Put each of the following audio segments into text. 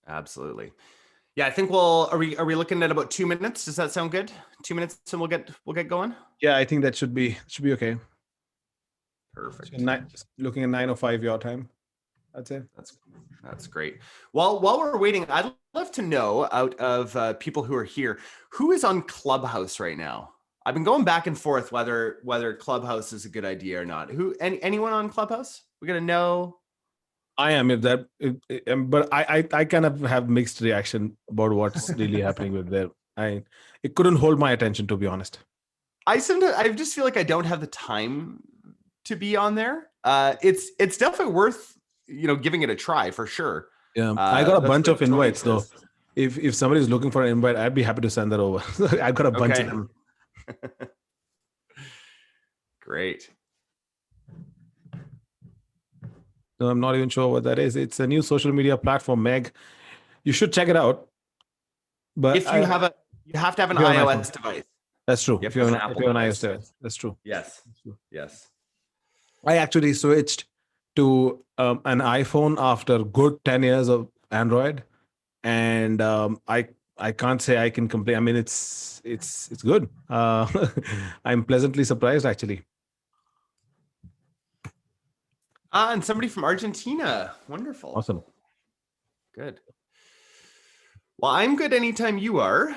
Absolutely. Yeah, I think are we looking at about 2 minutes? Does that sound good? 2 minutes and we'll get going. Yeah, I think that should be okay. Perfect. So looking at 9:05 your time, I'd say. That's great. Well, while we're waiting, I'd love to know out of people who are here, who is on Clubhouse right now? I've been going back and forth whether Clubhouse is a good idea or not. Anyone on Clubhouse? We're gonna know. I am, but I kind of have mixed reaction about what's really happening with there. It couldn't hold my attention, to be honest. I just feel like I don't have the time to be on there. It's definitely worth giving it a try for sure. Yeah, I got a bunch of Tony invites though. says. If somebody's looking for an invite, I'd be happy to send that over. I got a bunch of them. Great. No, I'm not even sure what that is. It's a new social media platform, Meg. You should check it out. But if you have to have an iOS device. That's true. If you have an iOS device, that's true. Yes. Yes. I actually switched to an iPhone after good 10 years of Android, and I can't say I can complain. I mean, it's good. I'm pleasantly surprised, actually. And somebody from Argentina. Wonderful. Awesome. Good. Well, I'm good anytime you are.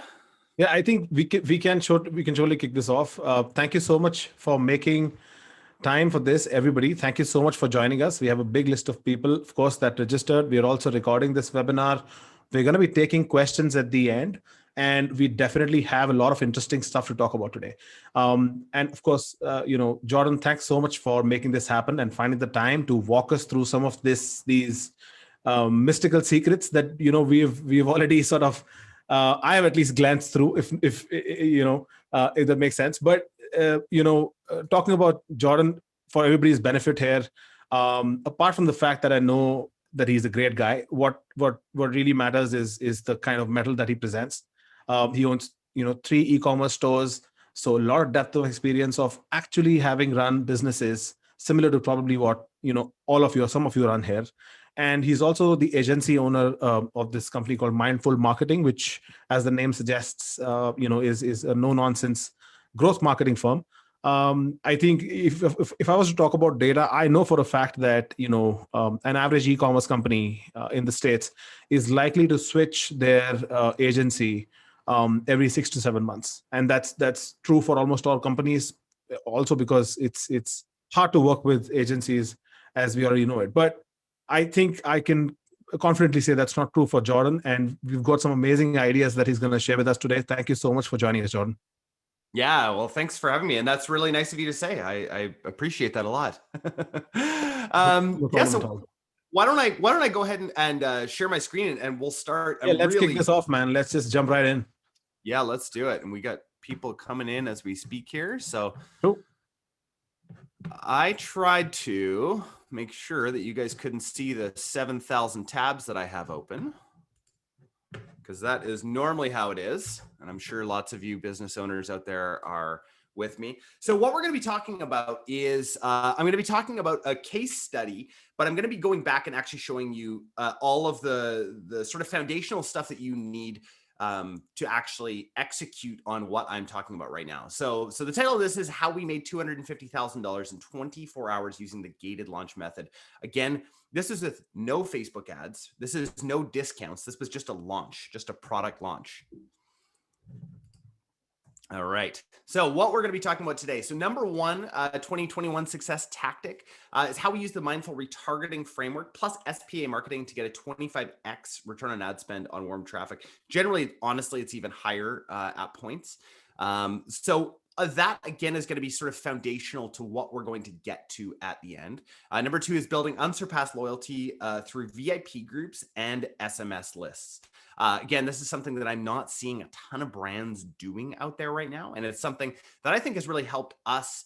Yeah, I think we can surely kick this off. Thank you so much for making time for this, everybody. Thank you so much for joining us. We have a big list of people, of course, that registered. We are also recording this webinar. We're going to be taking questions at the end, and we definitely have a lot of interesting stuff to talk about today. And of course, Jordan, thanks so much for making this happen and finding the time to walk us through some of these mystical secrets that we've already sort of I have at least glanced through, if that makes sense. But talking about Jordan for everybody's benefit here, apart from the fact that I know that he's a great guy, what really matters is the kind of mettle that he presents. He owns 3 e-commerce stores, so a lot of depth of experience of actually having run businesses similar to probably what some of you run here. And he's also the agency owner of this company called Mindful Marketing, which, as the name suggests, is a no-nonsense growth marketing firm. I think if I was to talk about data, I know for a fact that an average e-commerce company in the States is likely to switch their agency every 6 to 7 months, and that's true for almost all companies. Also, because it's hard to work with agencies, as we already know it. But I think I can confidently say that's not true for Jordan, and we've got some amazing ideas that he's going to share with us today. Thank you so much for joining us, Jordan. Yeah, well, thanks for having me, and that's really nice of you to say. I appreciate that a lot. So why don't I go ahead and share my screen and we'll start. Yeah, let's kick this off, man. Let's just jump right in. Yeah, let's do it. And we got people coming in as we speak here. So cool. I tried to make sure that you guys couldn't see the 7,000 tabs that I have open, because that is normally how it is. And I'm sure lots of you business owners out there are with me. So what we're going to be talking about is I'm going to be talking about a case study, but I'm going to be going back and actually showing you all of the sort of foundational stuff that you need to actually execute on what I'm talking about right now. So the title of this is How We Made $250,000 in 24 hours using the gated launch method. Again, this is with no Facebook ads. This is no discounts. This was just a launch, just a product launch. All right. So what we're going to be talking about today. So number one, 2021 success tactic is how we use the mindful retargeting framework plus SPA marketing to get a 25x return on ad spend on warm traffic. Generally, honestly, it's even higher at points. That, again, is going to be sort of foundational to what we're going to get to at the end. Number two is building unsurpassed loyalty through VIP groups and SMS lists. Again, this is something that I'm not seeing a ton of brands doing out there right now. And it's something that I think has really helped us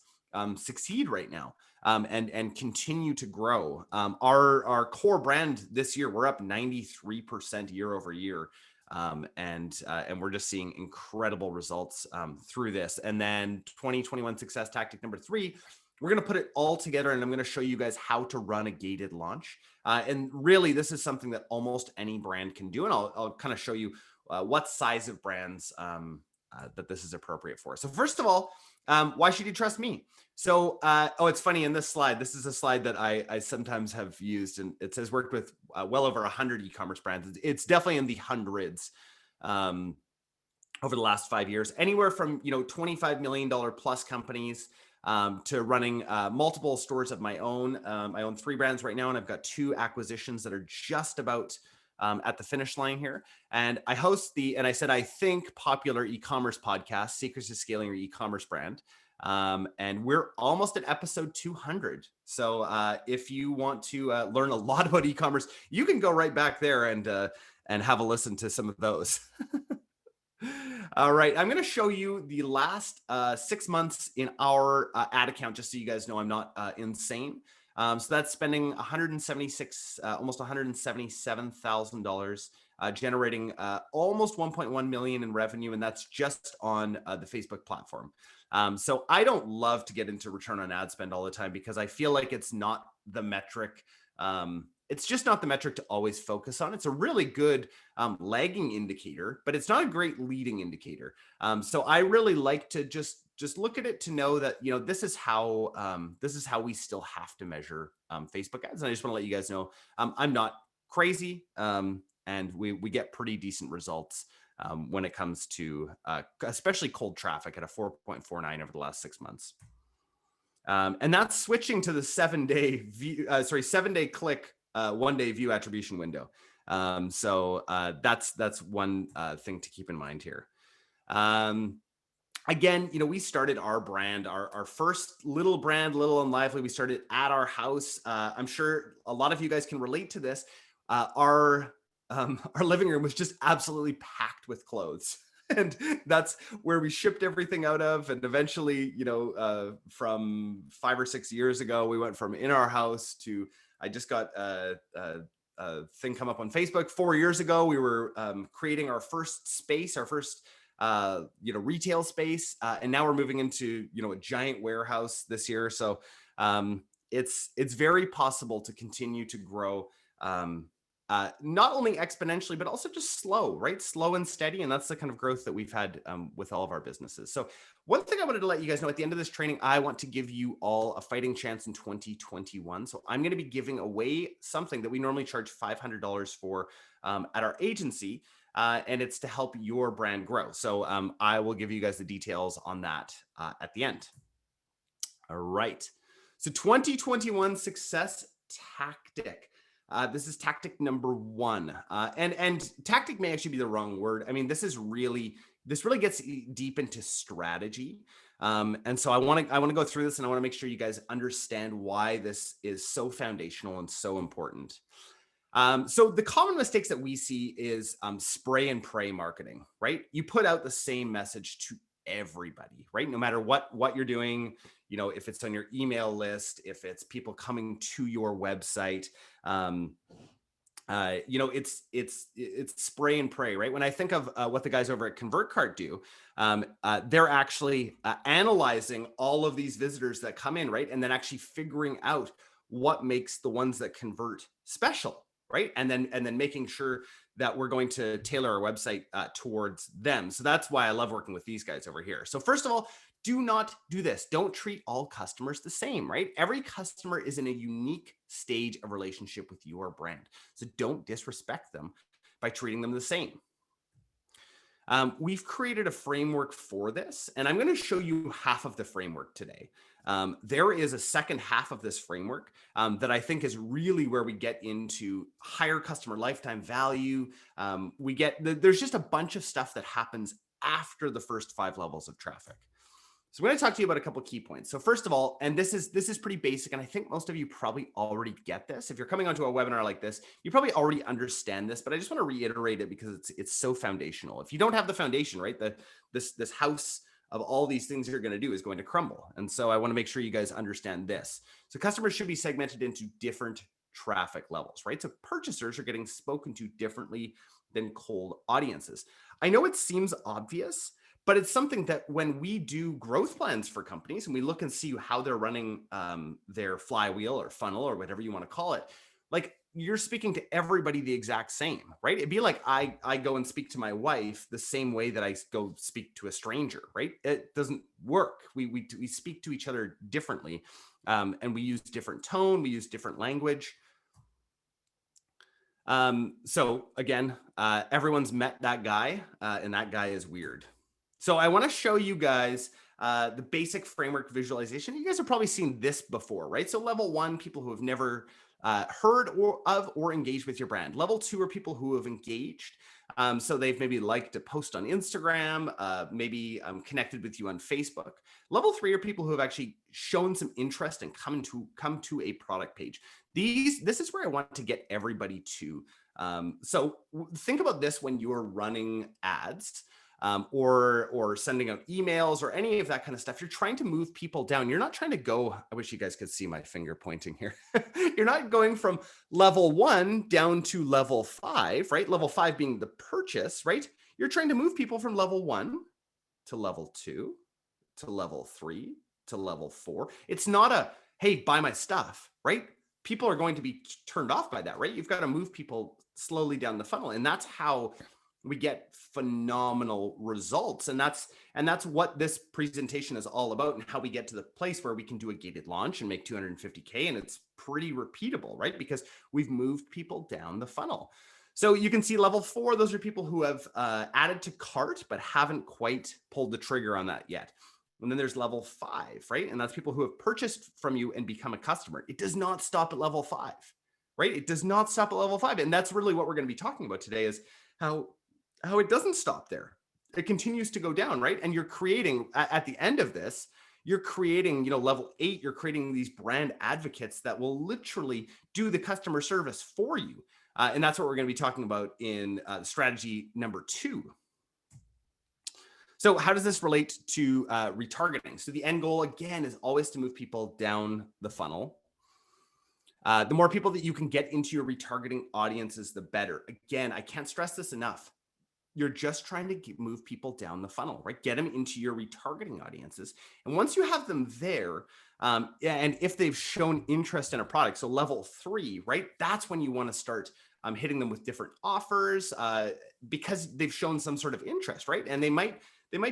succeed right now and continue to grow. Our core brand this year, we're up 93% year over year. And we're just seeing incredible results through this. And then 2021 success tactic number three we're going to put it all together, and I'm going to show you guys how to run a gated launch. And really, this is something that almost any brand can do. And I'll kind of show you what size of brands that this is appropriate for. So first of all, why should you trust me? So, it's funny, in this slide, this is a slide that I sometimes have used, and it says worked with well over 100 e-commerce brands. It's definitely in the hundreds over the last 5 years, anywhere from, $25 million plus companies to running multiple stores of my own. I own 3 brands right now, and I've got 2 acquisitions that are just about at the finish line here. And I host and I said, I think, popular e-commerce podcast, Secrets to Scaling Your E-commerce Brand. And we're almost at episode 200. So if you want to learn a lot about e-commerce, you can go right back there and have a listen to some of those. All right, I'm going to show you the last 6 months in our ad account, just so you guys know I'm not insane. So that's spending almost $177,000, generating almost 1.1 million in revenue, and that's just on the Facebook platform. So I don't love to get into return on ad spend all the time, because I feel like it's not the metric. It's just not the metric to always focus on. It's a really good lagging indicator, but it's not a great leading indicator. So I really like to just look at it to know that, this is how we still have to measure Facebook ads. And I just want to let you guys know I'm not crazy, and we get pretty decent results when it comes to especially cold traffic at a 4.49 over the last 6 months. And that's switching to the 7-day click, 1-day view attribution window. So that's one thing to keep in mind here. Again, we started our brand, our first little brand, Little and Lively. We started at our house. I'm sure a lot of you guys can relate to this. Our living room was just absolutely packed with clothes. And that's where we shipped everything out of. And eventually, from 5 or 6 years ago, we went from in our house to, I just got a thing come up on Facebook. 4 years ago, we were creating our first space, our first retail space. And now we're moving into, a giant warehouse this year. So it's very possible to continue to grow, not only exponentially, but also just slow, right? Slow and steady. And that's the kind of growth that we've had with all of our businesses. So one thing I wanted to let you guys know, at the end of this training, I want to give you all a fighting chance in 2021. So I'm going to be giving away something that we normally charge $500 for at our agency. And it's to help your brand grow. So I will give you guys the details on that at the end. All right. So 2021 success tactic. This is tactic number 1. And tactic may actually be the wrong word. I mean, this really gets deep into strategy. And so I want to go through this, and I want to make sure you guys understand why this is so foundational and so important. So the common mistakes that we see is spray and pray marketing, right? You put out the same message to everybody, right? No matter what you're doing, if it's on your email list, if it's people coming to your website, it's spray and pray, right? When I think of what the guys over at ConvertCart do, they're actually analyzing all of these visitors that come in, right? And then actually figuring out what makes the ones that convert special, right? And then making sure that we're going to tailor our website towards them. So that's why I love working with these guys over here. So first of all, do not do this. Don't treat all customers the same, right? Every customer is in a unique stage of relationship with your brand. So don't disrespect them by treating them the same. We've created a framework for this, and I'm going to show you half of the framework today. There is a second half of this framework that I think is really where we get into higher customer lifetime value. There's just a bunch of stuff that happens after the first 5 levels of traffic. So I'm going to talk to you about a couple of key points. So first of all, and this is pretty basic, and I think most of you probably already get this. If you're coming onto a webinar like this, you probably already understand this, but I just want to reiterate it because it's so foundational. If you don't have the foundation, right, this house of all these things you're going to do is going to crumble. And so I want to make sure you guys understand this. So customers should be segmented into different traffic levels, right? So purchasers are getting spoken to differently than cold audiences. I know it seems obvious, But it's something that when we do growth plans for companies and we look and see how they're running their flywheel or funnel or whatever you want to call it, like you're speaking to everybody the exact same, right? It'd be like I go and speak to my wife the same way that I go speak to a stranger, right? It doesn't work. We speak to each other differently, and we use different tone, we use different language. So again, everyone's met that guy, and that guy is weird. So I want to show you guys the basic framework visualization. You guys have probably seen this before, right? So level 1, people who have never heard of or engaged with your brand. Level 2 are people who have engaged. So they've maybe liked a post on Instagram, maybe connected with you on Facebook. Level 3 are people who have actually shown some interest and come to a product page. This is where I want to get everybody to. So think about this when you're running ads. Or sending out emails or any of that kind of stuff. You're trying to move people down. You're not trying to go, I wish you guys could see my finger pointing here. You're not going from level 1 down to level 5, right? Level 5 being the purchase, right? You're trying to move people from level 1 to level 2 to level 3 to level 4. It's not a, hey, buy my stuff, right? People are going to be turned off by that, right? You've got to move people slowly down the funnel. And that's how we get phenomenal results. And that's what this presentation is all about, and how we get to the place where we can do a gated launch and make 250K. And it's pretty repeatable, right? Because we've moved people down the funnel. So you can see level 4, those are people who have added to cart, but haven't quite pulled the trigger on that yet. And then there's level 5, right? And that's people who have purchased from you and become a customer. It does not stop at level 5, right? It does not stop at level 5. And that's really what we're going to be talking about today, is how it doesn't stop there. It continues to go down, right? And you're creating, at the end of this, you're creating, level 8, you're creating these brand advocates that will literally do the customer service for you. And that's what we're going to be talking about in strategy number 2. So how does this relate to retargeting? So the end goal, again, is always to move people down the funnel. The more people that you can get into your retargeting audiences, the better. Again, I can't stress this enough. You're just trying to move people down the funnel, right? Get them into your retargeting audiences. And once you have them there, and if they've shown interest in a product, so level 3, right? That's when you want to start hitting them with different offers because they've shown some sort of interest, right? And they might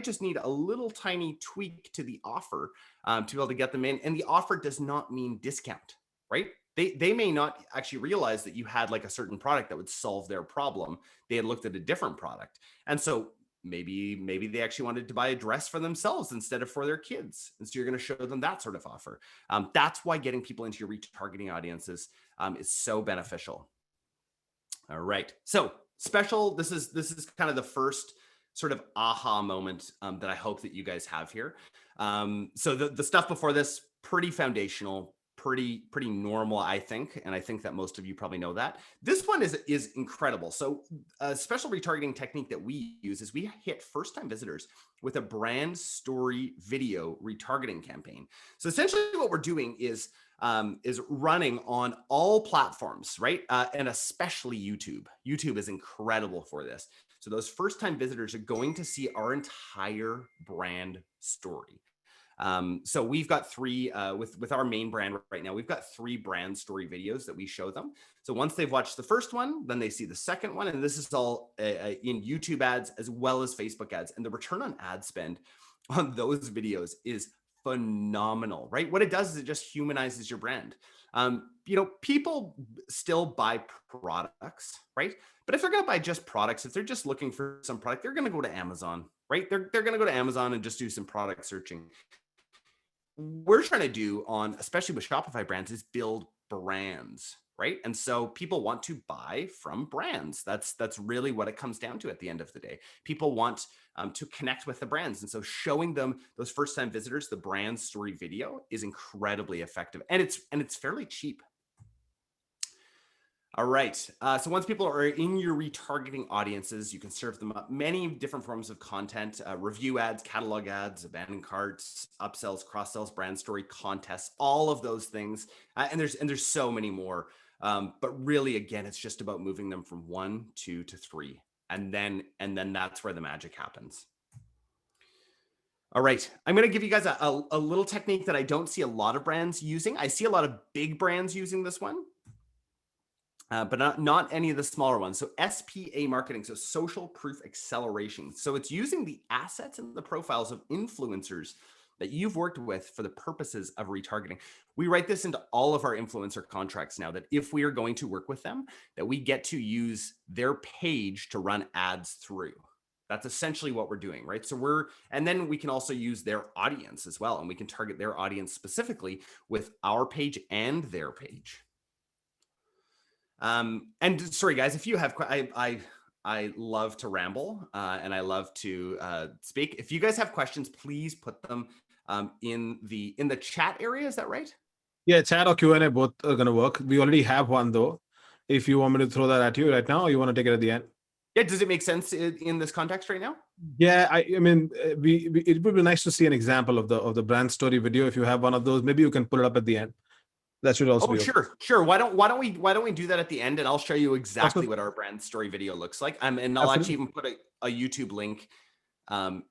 just need a little tiny tweak to the offer to be able to get them in. And the offer does not mean discount, right? They may not actually realize that you had like a certain product that would solve their problem. They had looked at a different product. And so maybe they actually wanted to buy a dress for themselves instead of for their kids. And so you're going to show them that sort of offer. That's why getting people into your retargeting audiences is so beneficial. All right. So special, this is kind of the first sort of aha moment that I hope that you guys have here. So the stuff before this, pretty foundational, pretty normal, I think. And I think that most of you probably know that. This one is incredible. So a special retargeting technique that we use is we hit first-time visitors with a brand story video retargeting campaign. So essentially what we're doing is running on all platforms, right? And especially YouTube. YouTube is incredible for this. So those first-time visitors are going to see our entire brand story. So we've got 3 with our main brand right now. We've got 3 brand story videos that we show them. So once they've watched the first one, then they see the second one, and this is all in YouTube ads as well as Facebook ads. And the return on ad spend on those videos is phenomenal, right? What it does is it just humanizes your brand. People still buy products, right? But if they're going to buy just products, if they're just looking for some product, they're going to go to Amazon, right? They're going to go to Amazon and just do some product searching. We're trying to do on, especially with Shopify brands, is build brands, right? And so people want to buy from brands. That's really what it comes down to at the end of the day. People want to connect with the brands. And so showing them, those first-time visitors, the brand story video is incredibly effective. And it's fairly cheap. All right. So once people are in your retargeting audiences, you can serve them up many different forms of content, review ads, catalog ads, abandoned carts, upsells, cross-sells, brand story, contests, all of those things. And there's so many more. But really, again, it's just about moving them from 1, 2 to 3. And then that's where the magic happens. All right. I'm going to give you guys a little technique that I don't see a lot of brands using. I see a lot of big brands using this one, but not any of the smaller ones. So SPA marketing, so social proof acceleration. So it's using the assets and the profiles of influencers that you've worked with for the purposes of retargeting. We write this into all of our influencer contracts now, that if we are going to work with them, that we get to use their page to run ads through. That's essentially what we're doing, right? So and then we can also use their audience as well, and we can target their audience specifically with our page and their page. And sorry, guys, if you have, I love to ramble and I love to speak. If you guys have questions, please put them in the chat area. Is that right? Yeah, chat or Q&A both are going to work. We already have one though. If you want me to throw that at you right now, or you want to take it at the end? Yeah. Does it make sense in this context right now? Yeah, I mean, it would be nice to see an example of the brand story video. If you have one of those, maybe you can put it up at the end. That should also be okay. Sure. Why don't we do that at the end, and I'll show you exactly what our brand story video looks like. And I'll actually even put a YouTube link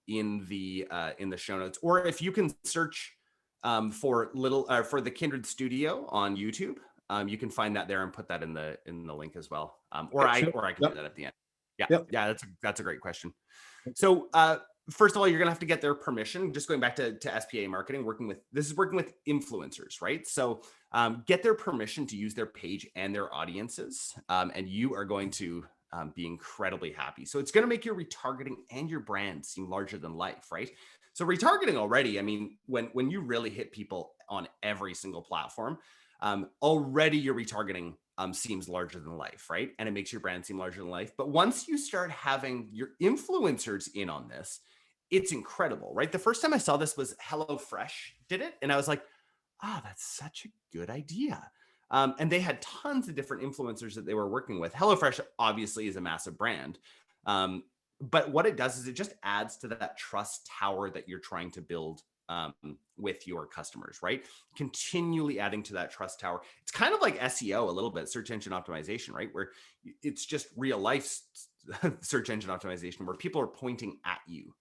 in the show notes, or if you can search for the Kindred Studio on YouTube, you can find that there and put that in the link as well. Or I can do that at the end. Yeah. That's a great question. So first of all, you're gonna have to get their permission. Just going back to SPA marketing, working with influencers, right? So get their permission to use their page and their audiences, and you are going to be incredibly happy. So it's going to make your retargeting and your brand seem larger than life, right? So retargeting already, I mean, when you really hit people on every single platform, already your retargeting seems larger than life, right? And it makes your brand seem larger than life. But once you start having your influencers in on this, it's incredible, right? The first time I saw this was HelloFresh did it. And I was like, that's such a good idea. And they had tons of different influencers that they were working with. HelloFresh obviously is a massive brand. But what it does is it just adds to that trust tower that you're trying to build with your customers, right? Continually adding to that trust tower. It's kind of like SEO a little bit, search engine optimization, right? Where it's just real life search engine optimization where people are pointing at you.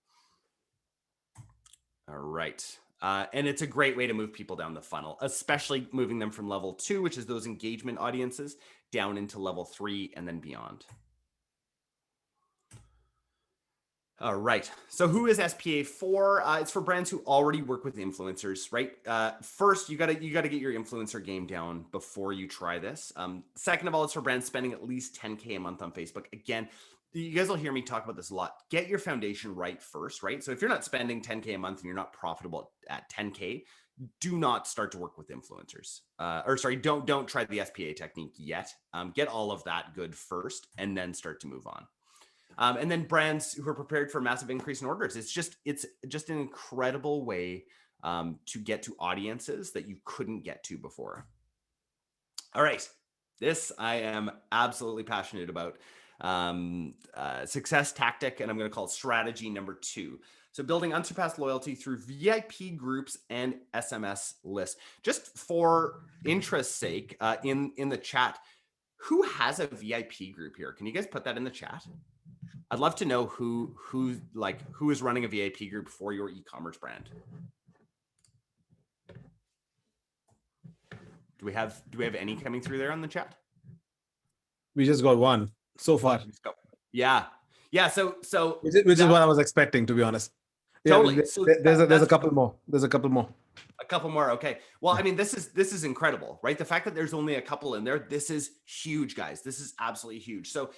All right. And it's a great way to move people down the funnel, especially moving them from level 2, which is those engagement audiences, down into level 3 and then beyond. All right. So who is SPA for? It's for brands who already work with influencers, right? First, you gotta get your influencer game down before you try this. Second of all, it's for brands spending at least 10K a month on Facebook. Again, you guys will hear me talk about this a lot. Get your foundation right first, right? So if you're not spending 10K a month and you're not profitable at 10K, do not start to work with influencers. Don't try the SPA technique yet. Get all of that good first and then start to move on. And then brands who are prepared for a massive increase in orders. It's just an incredible way to get to audiences that you couldn't get to before. All right. This I am absolutely passionate about. Success tactic, and I'm going to call it strategy number 2. So building unsurpassed loyalty through VIP groups and SMS lists. Just for interest's sake, in the chat, who has a VIP group here? Can you guys put that in the chat? I'd love to know who is running a VIP group for your e-commerce brand. Do we have any coming through there on the chat? We just got one so far. Yeah. So which is what I was expecting, to be honest. Totally. Yeah, so there's a couple more. There's a couple more. A couple more. Okay. Well, I mean, this is incredible, right? The fact that there's only a couple in there, this is huge, guys. This is absolutely huge. So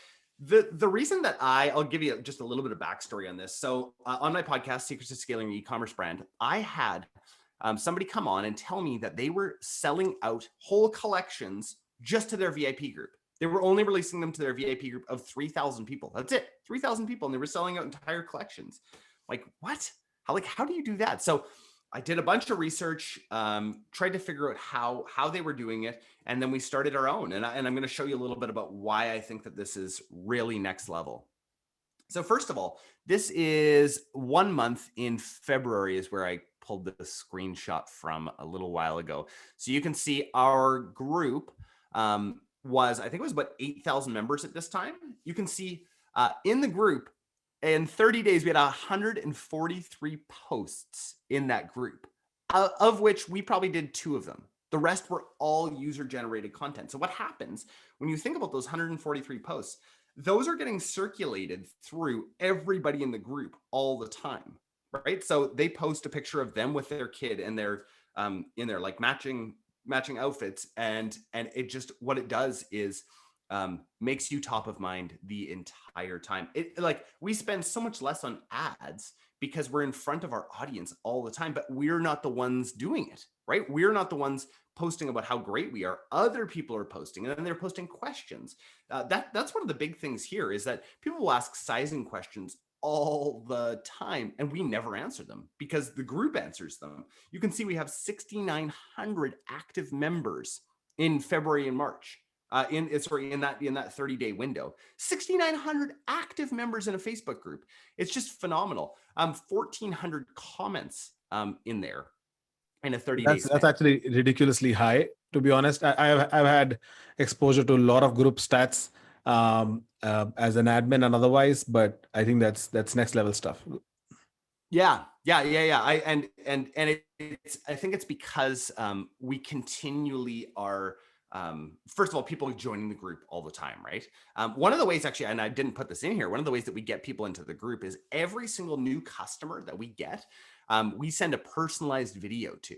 the reason that I'll give you just a little bit of backstory on this. So on my podcast, Secrets to Scaling Your E-commerce Brand, I had somebody come on and tell me that they were selling out whole collections just to their VIP group. They were only releasing them to their VIP group of 3,000 people. That's it, 3,000 people, and they were selling out entire collections. Like, what? How do you do that? So I did a bunch of research, tried to figure out how they were doing it, and then we started our own. And I'm going to show you a little bit about why I think that this is really next level. So first of all, this is 1 month in February is where I pulled the screenshot from a little while ago. So you can see our group I think it was about 8,000 members at this time. You can see in the group, in 30 days, we had 143 posts in that group, of which we probably did 2 of them. The rest were all user-generated content. So what happens when you think about those 143 posts? Those are getting circulated through everybody in the group all the time, right? So they post a picture of them with their kid and they're in their like matching outfits, and it just, what it does is makes you top of mind the entire time. It, like, we spend so much less on ads because we're in front of our audience all the time, but we're not the ones doing it, right? We're not the ones posting about how great we are. Other people are posting, and then they're posting questions. That's one of the big things here, is that people will ask sizing questions all the time, and we never answer them because the group answers them. You can see we have 6,900 active members in February and March. In that 30-day window, 6,900 active members in a Facebook group. It's just phenomenal. 1,400 comments in there in a 30-day span. That's actually ridiculously high, to be honest. I've had exposure to a lot of group stats as an admin and otherwise, but I think that's next level stuff. Yeah. I think it's because we continually are. First of all, people joining the group all the time, right? One of the ways, actually, and I didn't put this in here, one of the ways that we get people into the group is every single new customer that we get, we send a personalized video to.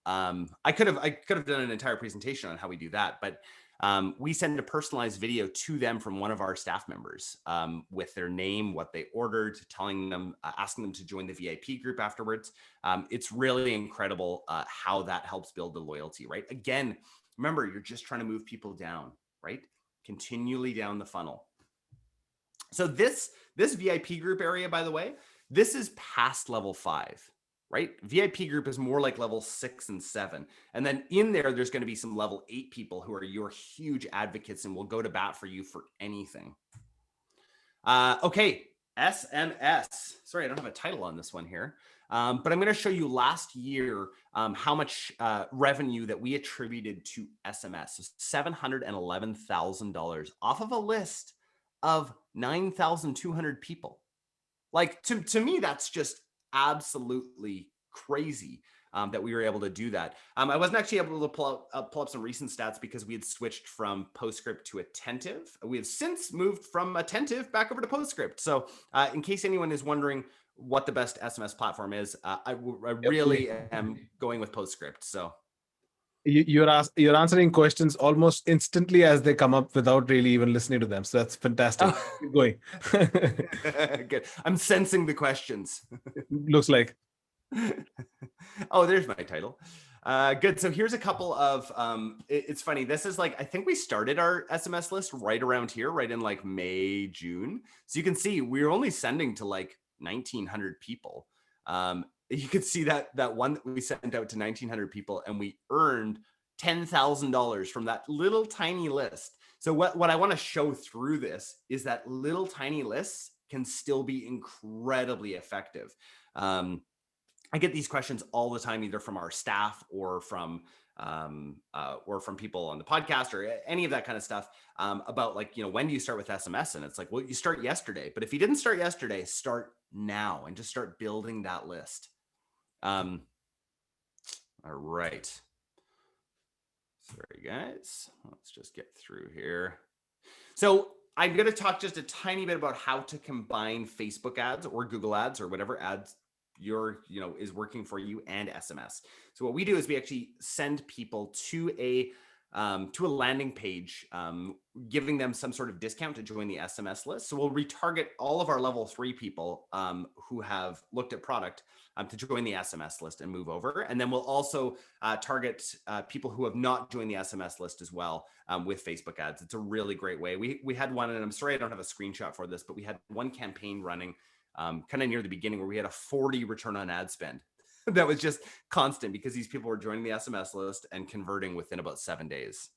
I could have done an entire presentation on how we do that, but we send a personalized video to them from one of our staff members with their name, what they ordered, telling them, asking them to join the VIP group afterwards. It's really incredible how that helps build the loyalty, right? Again, remember, you're just trying to move people down, right? Continually down the funnel. So this VIP group area, by the way, this is past level 5. Right? VIP group is more like level 6 and 7. And then in there's going to be some level 8 people who are your huge advocates and will go to bat for you for anything. Okay, SMS. Sorry, I don't have a title on this one here. But I'm going to show you last year how much revenue that we attributed to SMS. So $711,000 off of a list of 9,200 people. Like, to me, that's just absolutely crazy that we were able to do that. I wasn't actually able to pull up some recent stats because we had switched from PostScript to Attentive. We have since moved from Attentive back over to PostScript. So in case anyone is wondering what the best SMS platform is, I really am going with PostScript. So you're answering questions almost instantly as they come up without really even listening to them. So that's fantastic. Keep going. Good. I'm sensing the questions. Looks like. Oh, there's my title. Good. So here's a couple of, it's funny. This is like, I think we started our SMS list right around here, right in like May, June. So you can see we're only sending to like 1,900 people. You could see that one that we sent out to 1,900 people, and we earned $10,000 from that little tiny list. So what I want to show through this is that little tiny lists can still be incredibly effective. I get these questions all the time, either from our staff or from people on the podcast or any of that kind of stuff about, like, when do you start with SMS? And it's like, well, you start yesterday. But if you didn't start yesterday, start now and just start building that list. All right. Sorry, guys. Let's just get through here. So I'm going to talk just a tiny bit about how to combine Facebook ads or Google ads or whatever ads is working for you and SMS. So what we do is we actually send people to a landing page, giving them some sort of discount to join the SMS list. So we'll retarget all of our level 3 people who have looked at product to join the SMS list and move over. And then we'll also target people who have not joined the SMS list as well with Facebook ads. It's a really great way. We had one, and I'm sorry I don't have a screenshot for this, but we had one campaign running kind of near the beginning where we had a 40 return on ad spend. That was just constant because these people were joining the SMS list and converting within about 7 days.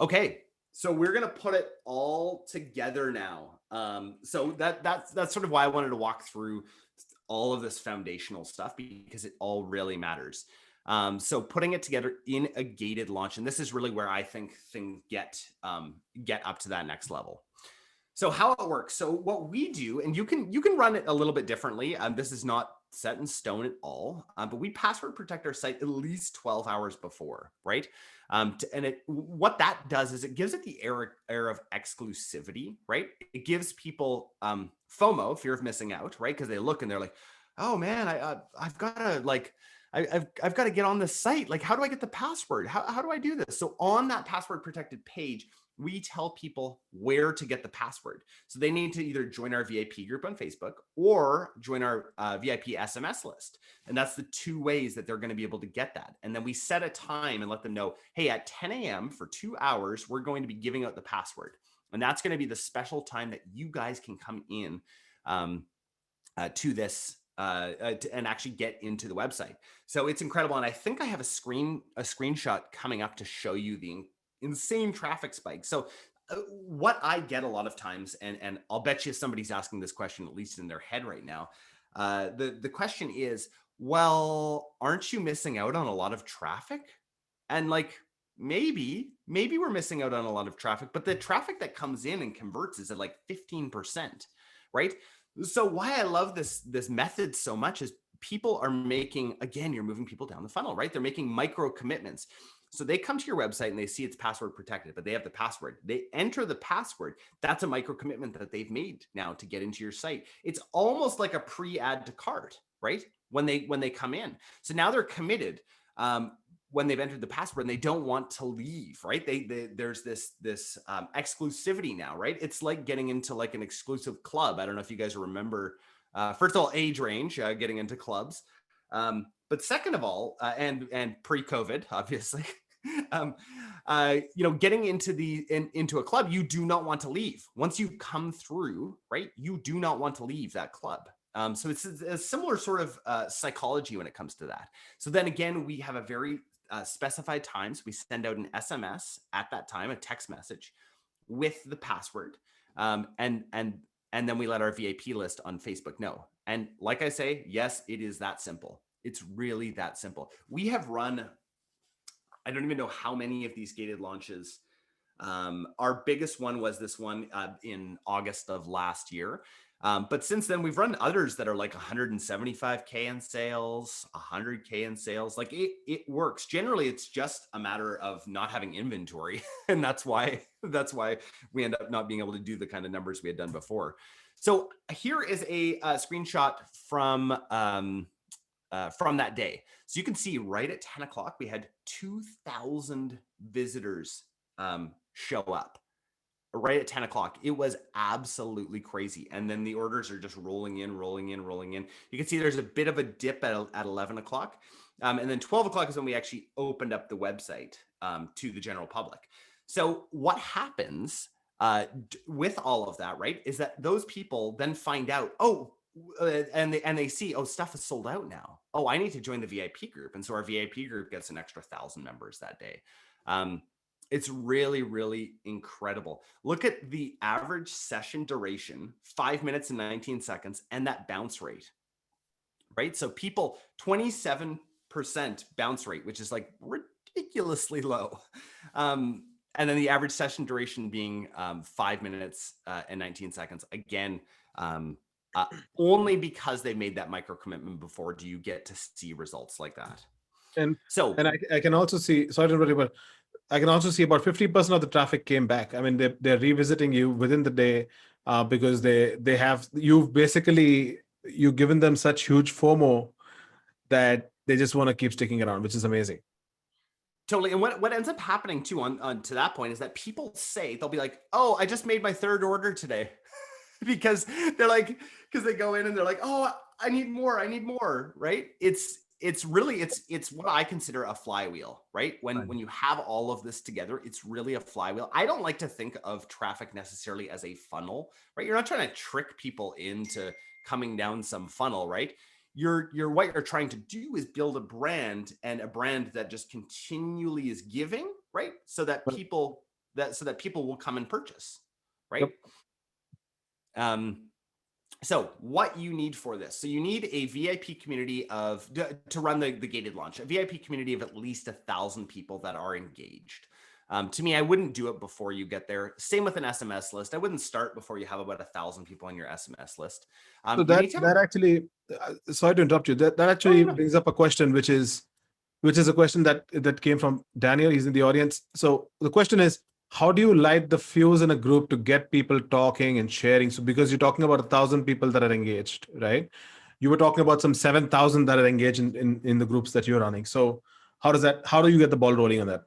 Okay, so we're going to put it all together now. So that's sort of why I wanted to walk through all of this foundational stuff, because it all really matters. So putting it together in a gated launch, and this is really where I think things get up to that next level. So how it works. So what we do, and you can run it a little bit differently. This is not set in stone at all, but we password protect our site at least 12 hours before, right? What that does is it gives it the air of exclusivity, right? It gives people FOMO, fear of missing out, right? Because they look and they're like, oh man, I've got to like. I've got to get on this site. Like, how do I get the password? How do I do this? So on that password protected page, we tell people where to get the password. So they need to either join our VIP group on Facebook or join our VIP SMS list. And that's the two ways that they're going to be able to get that. And then we set a time and let them know, hey, at 10 a.m. for 2 hours, we're going to be giving out the password. And that's going to be the special time that you guys can come in to this and actually get into the website. So it's incredible. And I think I have a screenshot coming up to show you the insane traffic spike. So what I get a lot of times, and I'll bet you somebody's asking this question, at least in their head right now. The question is, well, aren't you missing out on a lot of traffic? And like, maybe we're missing out on a lot of traffic, but the traffic that comes in and converts is at like 15%, right? So why I love this method so much is people are making, again, you're moving people down the funnel, right? They're making micro commitments. So they come to your website and they see it's password protected, but they have the password. They enter the password. That's a micro commitment that they've made now to get into your site. It's almost like a pre-add to cart, right? When they come in. So now they're committed. When they've entered the password and they don't want to leave, right? There's this exclusivity now, right? It's like getting into like an exclusive club. I don't know if you guys remember, first of all, age range, getting into clubs. But second of all, and pre-COVID, obviously, getting into a club, you do not want to leave. Once you come through, right? You do not want to leave that club. So it's a similar sort of psychology when it comes to that. So then again, we have a very specified times. We send out an SMS at that time, a text message with the password, and then we let our VIP list on Facebook know. And like I say, yes, it is that simple. It's really that simple. We have run, I don't even know how many of these gated launches. Our biggest one was this one in August of last year. But since then, we've run others that are like 175K in sales, 100K in sales. Like it works. Generally, it's just a matter of not having inventory. And that's why we end up not being able to do the kind of numbers we had done before. So here is a screenshot from that day. So you can see right at 10 o'clock, we had 2,000 visitors show up. Right at 10 o'clock. It was absolutely crazy. And then the orders are just rolling in. You can see there's a bit of a dip at 11 o'clock. And then 12 o'clock is when we actually opened up the website to the general public. So what happens with all of that, right, is that those people then find out, and they see, stuff is sold out now. I need to join the VIP group. And so our VIP group gets an extra 1,000 members that day. It's really, really incredible. Look at the average session duration, 5 minutes and 19 seconds, and that bounce rate, right? So people, 27% bounce rate, which is like ridiculously low. And then the average session duration being 5 minutes and 19 seconds. Again, only because they made that micro commitment before do you get to see results like that. And I can also see, sorry to interrupt, but I can also see about 50% of the traffic came back. I mean, they're revisiting you within the day because you've given them such huge FOMO that they just want to keep sticking around, which is amazing. Totally. And what ends up happening too on to that point is that people say, they'll be like, oh, I just made my third order today. because they go in and they're like, oh, I need more, right? It's what I consider a flywheel, right? When you have all of this together, it's really a flywheel. I don't like to think of traffic necessarily as a funnel, right? You're not trying to trick people into coming down some funnel, right? What you're trying to do is build a brand, and a brand that just continually is giving, right? So that people will come and purchase, right? Yep. So what you need for this, so you need a VIP community to run the gated launch, a VIP community of at least 1,000 people that are engaged. To me, I wouldn't do it before you get there. Same with an SMS list. I wouldn't start before you have about 1,000 people on your SMS list. So You need to have that actually, sorry to interrupt you. That no, actually no, no. brings up a question, which is a question that came from Daniel. He's in the audience. So the question is, how do you light the fuse in a group to get people talking and sharing? So because you're talking about 1,000 people that are engaged, right? You were talking about some 7,000 that are engaged in the groups that you're running. So how do you get the ball rolling on that?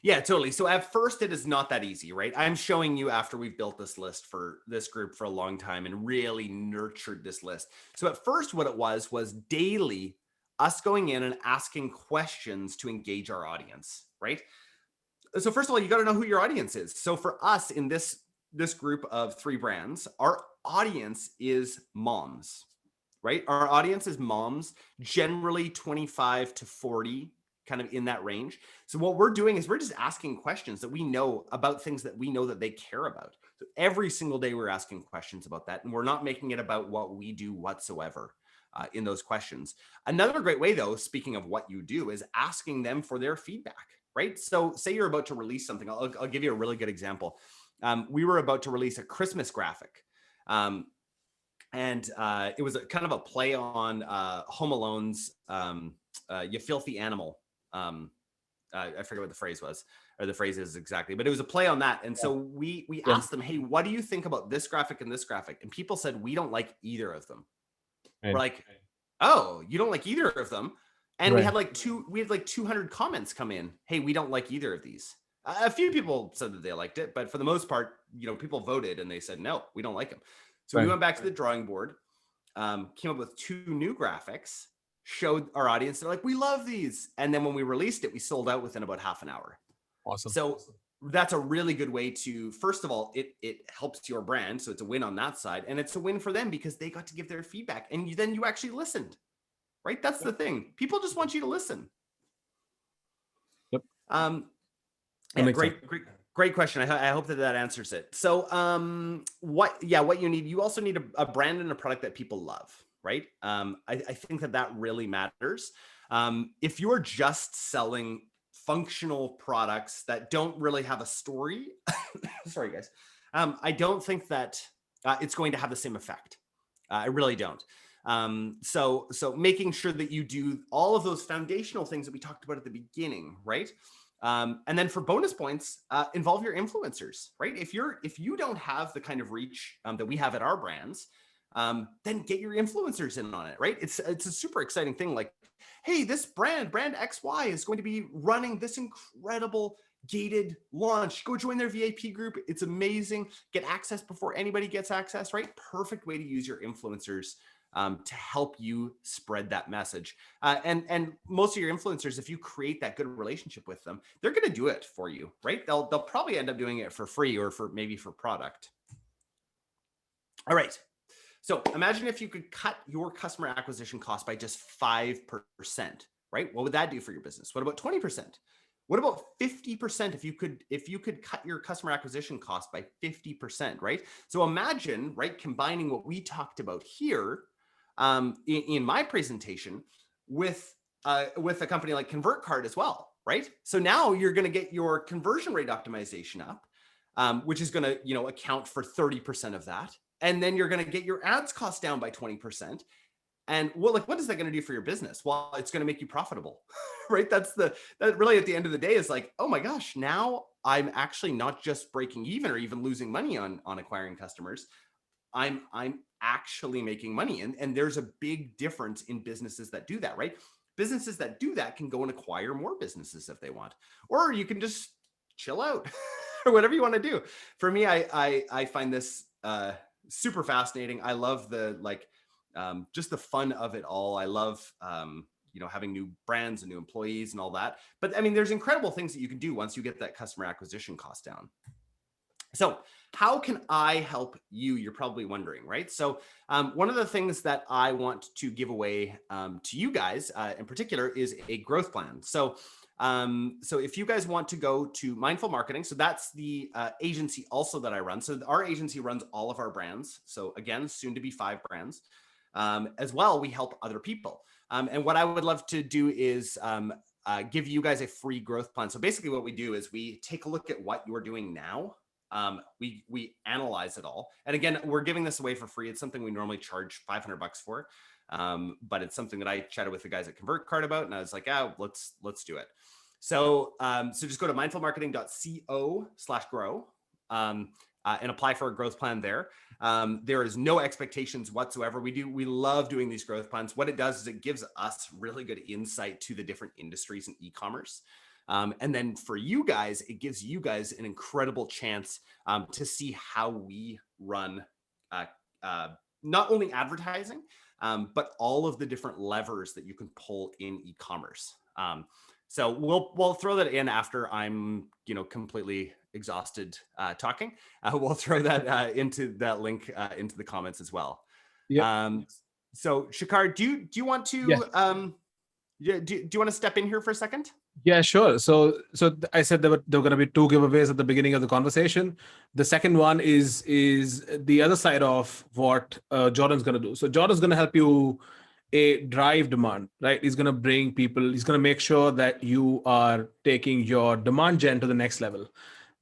Yeah, totally. So at first, it is not that easy, right? I'm showing you after we've built this list for this group for a long time and really nurtured this list. So at first, what it was daily us going in and asking questions to engage our audience, right? So first of all, you got to know who your audience is. So for us in this group of 3 brands, our audience is moms, right? Our audience is moms, generally 25 to 40, kind of in that range. So what we're doing is we're just asking questions that we know about things that we know that they care about. So every single day we're asking questions about that, and we're not making it about what we do whatsoever in those questions. Another great way, though, speaking of what you do, is asking them for their feedback, right? So say you're about to release something. I'll give you a really good example. We were about to release a Christmas graphic. And it was kind of a play on Home Alone's "You Filthy Animal." I forget what the phrase was, or the phrase is exactly, but it was a play on that. And so we Yeah. asked them, "Hey, what do you think about this graphic and this graphic?" And people said, "We don't like either of them." Right. We're like, "Oh, you don't like either of them?" And we Right. had like 200 comments come in. "Hey, we don't like either of these." A few people said that they liked it, but for the most part, people voted and they said, "No, we don't like them." So we Right. went back to the drawing board, came up with 2 new graphics, showed our audience. They're like, "We love these." And then when we released it, we sold out within about half an hour. Awesome. So that's a really good way to, first of all, it helps your brand. So it's a win on that side. And it's a win for them because they got to give their feedback. And then you actually listened, right? That's the thing. People just want you to listen. Yep. That Yeah, makes sense. great question. I hope that answers it. So, what you need, you also need a brand and a product that people love, right? I think that really matters. If you're just selling functional products that don't really have a story, sorry guys, I don't think that it's going to have the same effect. I really don't. So making sure that you do all of those foundational things that we talked about at the beginning, right? And then for bonus points, involve your influencers, right? If you don't have the kind of reach that we have at our brands, then get your influencers in on it, right? It's a super exciting thing. Like, hey, this brand XY is going to be running this incredible gated launch. Go join their VIP group. It's amazing. Get access before anybody gets access, right? Perfect way to use your influencers to help you spread that message. And most of your influencers, if you create that good relationship with them, they're going to do it for you, right? They'll probably end up doing it for free or for maybe for product. All right. So imagine if you could cut your customer acquisition cost by just 5%, right? What would that do for your business? What about 20%? What about 50% if you could cut your customer acquisition cost by 50%, right? So imagine, right, combining what we talked about here in my presentation with a company like ConvertCard as well, right? So now you're going to get your conversion rate optimization up, which is going to account for 30% of that. And then you're going to get your ads cost down by 20%. And what is that going to do for your business? Well, it's going to make you profitable, right? That really at the end of the day is like, oh my gosh, now I'm actually not just breaking even or even losing money on acquiring customers. I'm actually making money. And there's a big difference in businesses that do that, right? Businesses that do that can go and acquire more businesses if they want, or you can just chill out or whatever you want to do. For me, I find this super fascinating. I love just the fun of it all. I love having new brands and new employees and all that. But I mean, there's incredible things that you can do once you get that customer acquisition cost down. So how can I help you? You're probably wondering, right? So one of the things that I want to give away to you guys in particular is a growth plan. So if you guys want to go to Mindful Marketing, so that's the agency also that I run. So our agency runs all of our brands. So again, soon to be 5 brands. As well, we help other people. And what I would love to do is give you guys a free growth plan. So basically what we do is we take a look at what you're doing now. We analyze it all. And again, we're giving this away for free. It's something we normally charge $500 for. But it's something that I chatted with the guys at ConvertCard about, and I was like, let's do it. So, so just go to mindfulmarketing.co/grow and apply for a growth plan there. There is no expectations whatsoever. We love doing these growth plans. What it does is it gives us really good insight to the different industries in e-commerce. And then for you guys, it gives you guys an incredible chance to see how we run not only advertising, but all of the different levers that you can pull in e-commerce. So we'll throw that in after I'm completely exhausted talking. We'll throw that into that link into the comments as well. Yeah. So Shakar, do you want to do you want to step in here for a second? Yeah, sure. So I said there were going to be 2 giveaways at the beginning of the conversation. The second one is the other side of what Jordan's going to do. So Jordan's going to help you drive demand, right? He's going to bring people. He's going to make sure that you are taking your demand gen to the next level.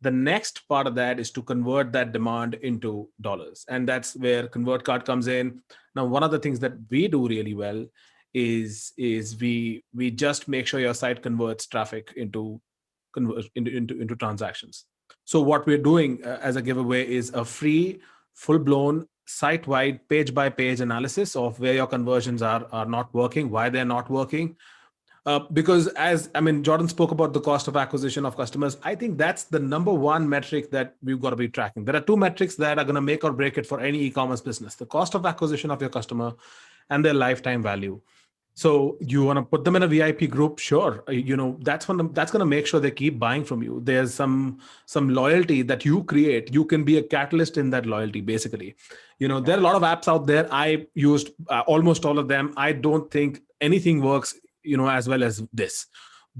The next part of that is to convert that demand into dollars, and that's where ConvertCard comes in. Now, one of the things that we do really well is we just make sure your site converts traffic into transactions. So what we're doing as a giveaway is a free, full-blown, site-wide, page-by-page analysis of where your conversions are not working, why they're not working. Because Jordan spoke about the cost of acquisition of customers. I think that's the number one metric that we've got to be tracking. There are 2 metrics that are going to make or break it for any e-commerce business: the cost of acquisition of your customer and their lifetime value. So you want to put them in a VIP group, sure. That's going to make sure they keep buying from you. There's some loyalty that you create. You can be a catalyst in that loyalty, basically. There are a lot of apps out there. I used almost all of them. I don't think anything works, as well as this.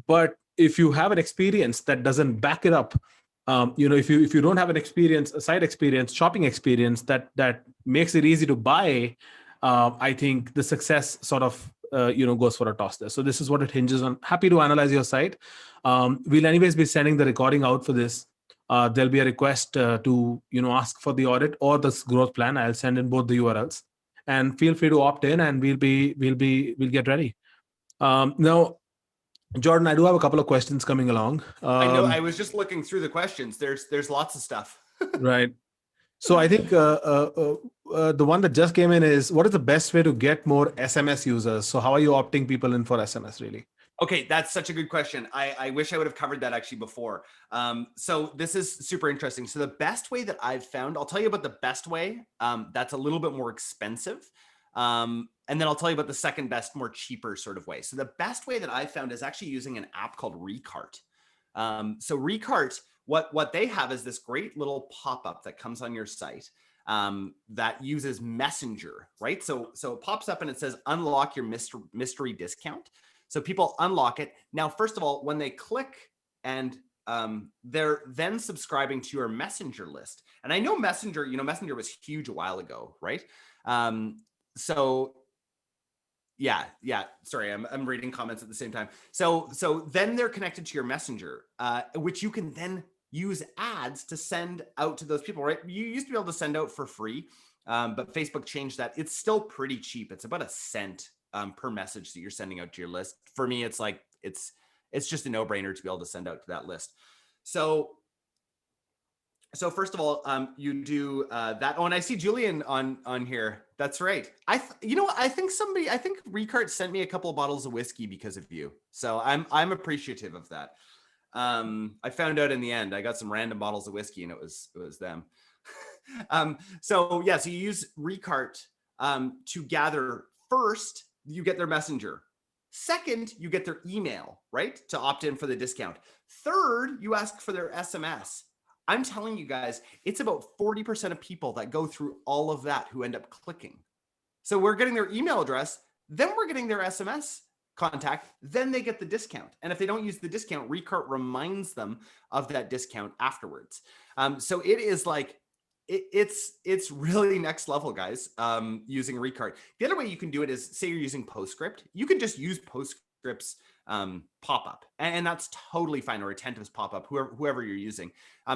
But if you have an experience that doesn't back it up, if you don't have an experience, a site experience, shopping experience that makes it easy to buy, I think the success sort of goes for a toss there. So this is what it hinges on. Happy to analyze your site. We'll anyways be sending the recording out for this. There'll be a request to ask for the audit or this growth plan. I'll send in both the URLs, and feel free to opt in, and we'll get ready. Now, Jordan, I do have a couple of questions coming along. I know. I was just looking through the questions. There's lots of stuff. Right. So I think the one that just came in is, what is the best way to get more SMS users? So how are you opting people in for SMS, really? Okay, that's such a good question. I wish I would have covered that actually before. So this is super interesting. So the best way that I've found, I'll tell you about the best way. That's a little bit more expensive. And then I'll tell you about the second best, more cheaper sort of way. So the best way that I've found is actually using an app called Recart. So Recart, what they have is this great little pop-up that comes on your site that uses Messenger, right? So it pops up and it says, unlock your mystery discount. So people unlock it. Now, first of all, when they click and they're then subscribing to your Messenger list. And I know Messenger, Messenger was huge a while ago, right? So yeah. Sorry, I'm reading comments at the same time. So then they're connected to your Messenger, which you can then use ads to send out to those people, right? You used to be able to send out for free, but Facebook changed that. It's still pretty cheap. It's about $0.01 per message that you're sending out to your list. For me, it's like, it's just a no-brainer to be able to send out to that list. So first of all, you do that. Oh, and I see Julian on here. That's right. I think Recart sent me a couple of bottles of whiskey because of you. So I'm appreciative of that. I found out in the end, I got some random bottles of whiskey and it was them. So you use Recart to gather. First, you get their Messenger. Second, you get their email, right? To opt in for the discount. Third, you ask for their SMS. I'm telling you guys, it's about 40% of people that go through all of that who end up clicking. So we're getting their email address, then we're getting their SMS contact, then they get the discount. And if they don't use the discount, Recart reminds them of that discount afterwards. So it is like, it's really next level, guys, using Recart. The other way you can do it is, say you're using PostScript. You can just use PostScript scripts pop up, and that's totally fine, or attentives pop up, whoever you're using.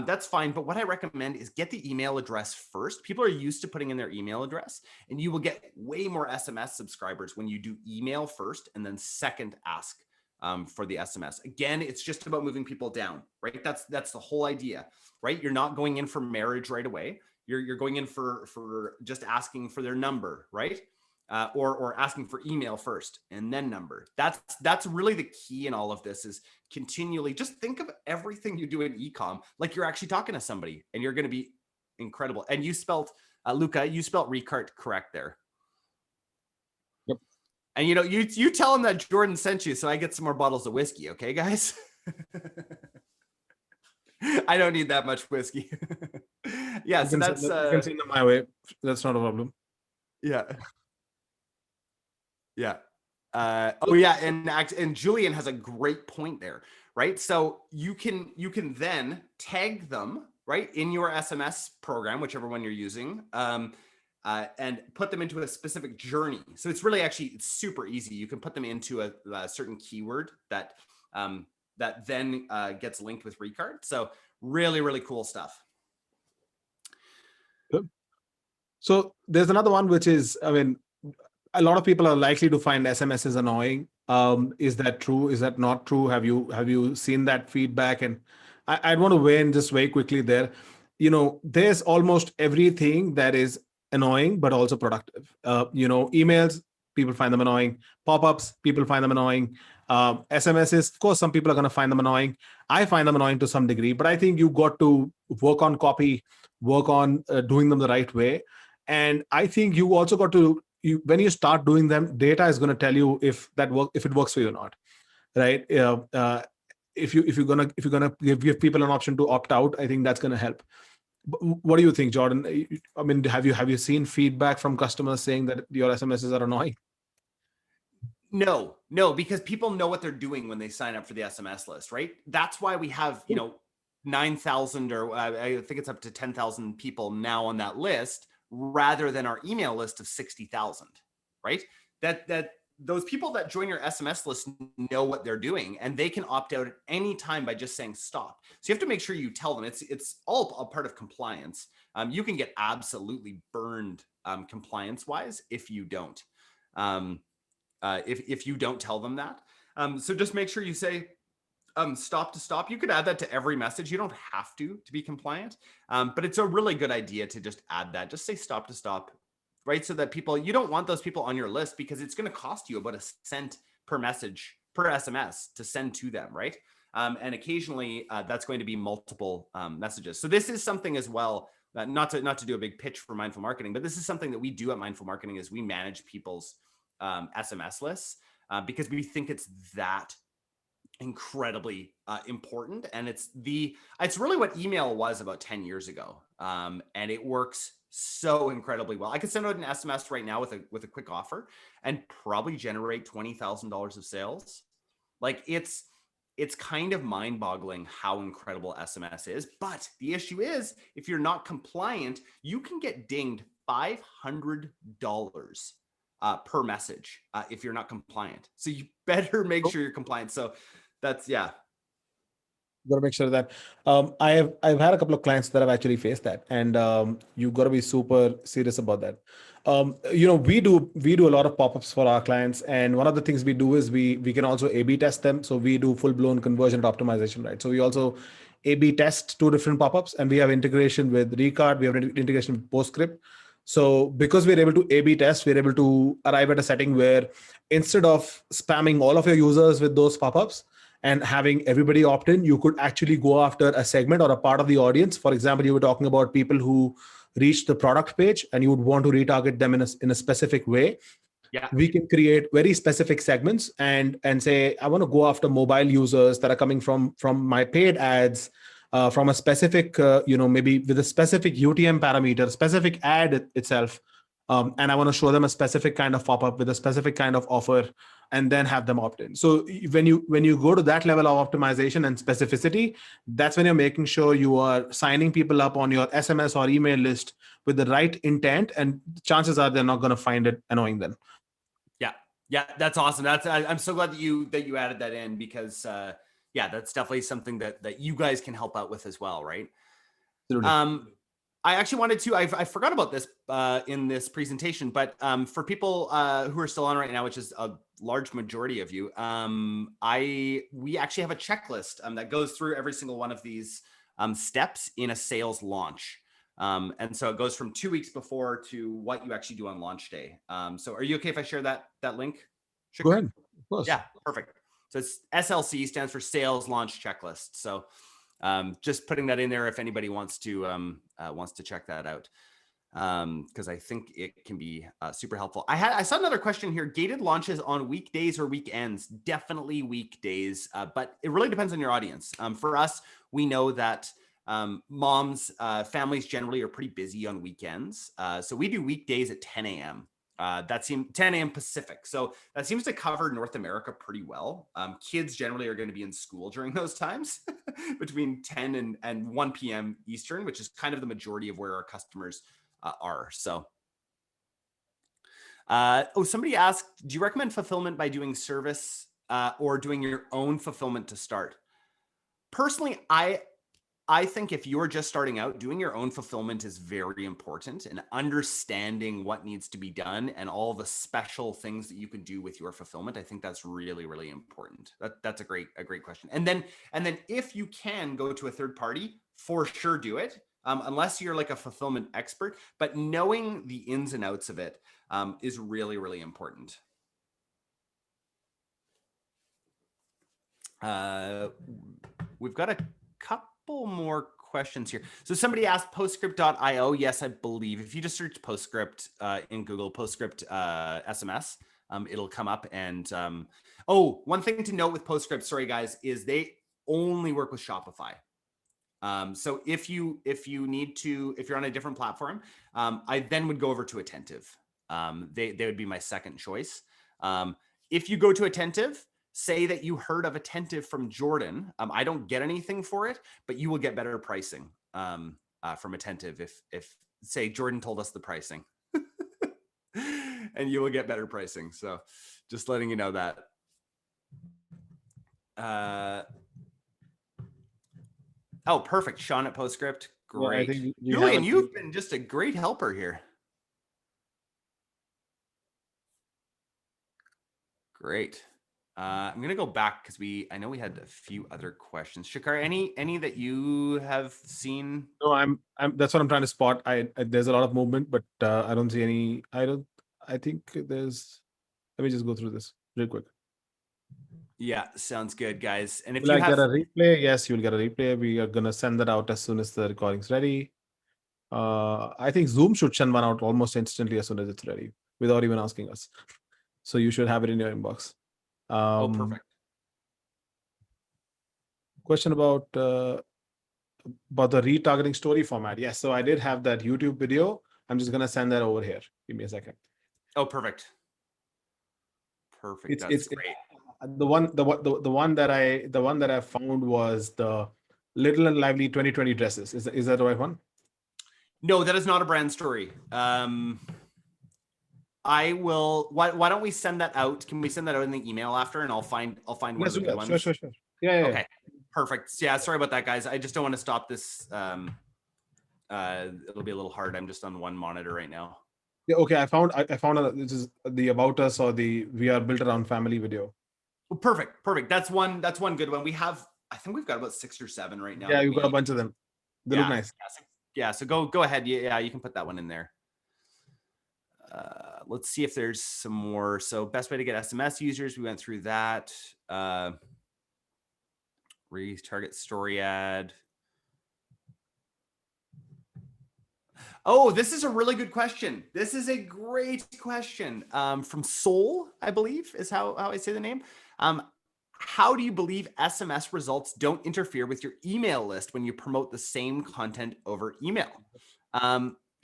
That's fine. But what I recommend is get the email address first. People are used to putting in their email address, and you will get way more SMS subscribers when you do email first and then second ask for the SMS. Again, it's just about moving people down, right? That's the whole idea, right? You're not going in for marriage right away. You're going in for just asking for their number, right? Or asking for email first and then number. That's really the key in all of this, is continually just think of everything you do in ecom like you're actually talking to somebody, and you're going to be incredible. And you spelled Luca, you spelled Ricart correct there. Yep. And you tell him that Jordan sent you, so I get some more bottles of whiskey, okay, guys? I don't need that much whiskey. Yeah, so that's you can send them my way. That's not a problem. Yeah. Yeah. Oh yeah, and Julian has a great point there, right? So you can then tag them, right, in your SMS program, whichever one you're using, and put them into a specific journey. So it's really it's super easy. You can put them into a certain keyword that that then gets linked with Ricard. So really, really cool stuff. Good. So there's another one, which is, I mean, a lot of people are likely to find SMSs annoying. Is that true? Is that not true? Have you seen that feedback? And I'd want to weigh in just very quickly there. There's almost everything that is annoying, but also productive. Emails, people find them annoying. Pop-ups, people find them annoying. SMSs, of course, some people are going to find them annoying. I find them annoying to some degree, but I think you got to work on copy, work on doing them the right way. And I think you also got to, when you start doing them, data is going to tell you if it works for you or not, right? If you're gonna give people an option to opt out, I think that's going to help. What do you think, Jordan? I mean, have you seen feedback from customers saying that your SMSs are annoying? No, because people know what they're doing when they sign up for the SMS list, right? That's why we have 9,000 or I think it's up to 10,000 people now on that list, rather than our email list of 60,000, right? That those people that join your SMS list know what they're doing, and they can opt out at any time by just saying stop. So you have to make sure you tell them. It's all a part of compliance. You can get absolutely burned compliance wise if you don't. If you don't tell them that. So just make sure you say stop to stop. You could add that to every message. You don't have to be compliant, but it's a really good idea to just add that. Just say stop to stop, right? So that you don't want those people on your list, because it's going to cost you about $0.01 per message per SMS to send to them, right? And occasionally that's going to be multiple messages. So this is something as well, not to do a big pitch for Mindful Marketing, but this is something that we do at Mindful Marketing, is we manage people's SMS lists because we think it's that incredibly important. And it's really what email was about 10 years ago. And it works so incredibly well. I could send out an SMS right now with a quick offer and probably generate $20,000 of sales. Like it's kind of mind-boggling how incredible SMS is. But the issue is, if you're not compliant, you can get dinged $500 per message if you're not compliant. So you better make sure you're compliant. So that's, yeah. Got to make sure that I've had a couple of clients that have actually faced that, and you've got to be super serious about that. We do a lot of pop-ups for our clients, and one of the things we do is we can also A/B test them. So we do full-blown conversion optimization, right? So we also A/B test 2 different pop-ups, and we have integration with Ricard, we have integration with PostScript. So because we're able to A/B test, we're able to arrive at a setting where instead of spamming all of your users with those pop-ups and having everybody opt in, you could actually go after a segment or a part of the audience. For example, you were talking about people who reach the product page and you would want to retarget them in a specific way. Yeah. We can create very specific segments and say, I want to go after mobile users that are coming from my paid ads, from a specific, maybe with a specific UTM parameter, specific ad itself. And I want to show them a specific kind of pop-up with a specific kind of offer, and then have them opt in. So when you go to that level of optimization and specificity, that's when you're making sure you are signing people up on your SMS or email list with the right intent, and chances are they're not going to find it annoying then. Yeah, that's awesome. I'm so glad that you added that in because yeah, that's definitely something that you guys can help out with as well, right? Absolutely. I actually wanted to. I forgot about this in this presentation, but for people who are still on right now, which is a large majority of you, we actually have a checklist that goes through every single one of these steps in a sales launch. And so it goes from 2 weeks before to what you actually do on launch day. So are you okay if I share that link? Go Shikar? ahead. Of course. Yeah, perfect. So it's SLC, stands for Sales Launch Checklist. So just putting that in there if anybody wants to check that out, because I think it can be super helpful. I saw another question here: gated launches on weekdays or weekends? Definitely weekdays, but it really depends on your audience. For us, we know that moms, families generally are pretty busy on weekends, so we do weekdays at 10 a.m. That seems 10 a.m. Pacific. So that seems to cover North America pretty well. Kids generally are going to be in school during those times between 10 and 1 p.m. Eastern, which is kind of the majority of where our customers are. So, somebody asked, do you recommend fulfillment by doing service or doing your own fulfillment to start? Personally, I think if you're just starting out, doing your own fulfillment is very important, and understanding what needs to be done and all the special things that you can do with your fulfillment. I think that's really, really important. That's a great question. And then if you can go to a third party, for sure do it. Unless you're like a fulfillment expert, but knowing the ins and outs of it is really, really important. We've got a couple more questions here. So somebody asked postscript.io. Yes, I believe if you just search Postscript in Google, Postscript SMS, it'll come up. And one thing to note with Postscript, sorry guys, is they only work with Shopify. So if you're on a different platform, I then would go over to Attentive. They would be my second choice. If you go to Attentive, say that you heard of Attentive from Jordan. I don't get anything for it, but you will get better pricing from Attentive if say Jordan told us the pricing, and you will get better pricing. So just letting you know that. Oh, perfect. Sean at Postscript. Great. Yeah, I think Julian, you've been just a great helper here. Great. I'm going to go back because I know we had a few other questions. Shikar, any that you have seen? No, that's what I'm trying to spot. There's a lot of movement, but I don't see any. I think there's, let me just go through this real quick. Yeah, sounds good, guys. And if you get a replay, yes, you'll get a replay. We are going to send that out as soon as the recording's ready. I think Zoom should send one out almost instantly as soon as it's ready without even asking us. So you should have it in your inbox. Perfect. Question about the retargeting story format. Yes, so I did have that YouTube video. I'm just going to send that over here. Give me a second. Oh, perfect. Perfect. That's great. The one that I found was the Little and Lively 2020 dresses. Is that the right one? No, that is not a brand story. I will. Why don't we send that out? Can we send that out in the email after, and I'll find one of the good ones. Sure. Yeah. Okay. Perfect. Yeah. Sorry about that, guys. I just don't want to stop this. It'll be a little hard. I'm just on one monitor right now. Yeah. Okay. I found this is the About Us or the We Are Built Around Family video. Oh, perfect. That's one good one. I think we've got about 6 or 7 right now. Yeah, you've got a bunch of them. They look nice. Yeah. So go ahead. Yeah, you can put that one in there. Let's see if there's some more. So best way to get SMS users. We went through that. Retarget story ad. Oh, this is a really good question. This is a great question from Soul, I believe is how I say the name. How do you believe SMS results don't interfere with your email list when you promote the same content over email?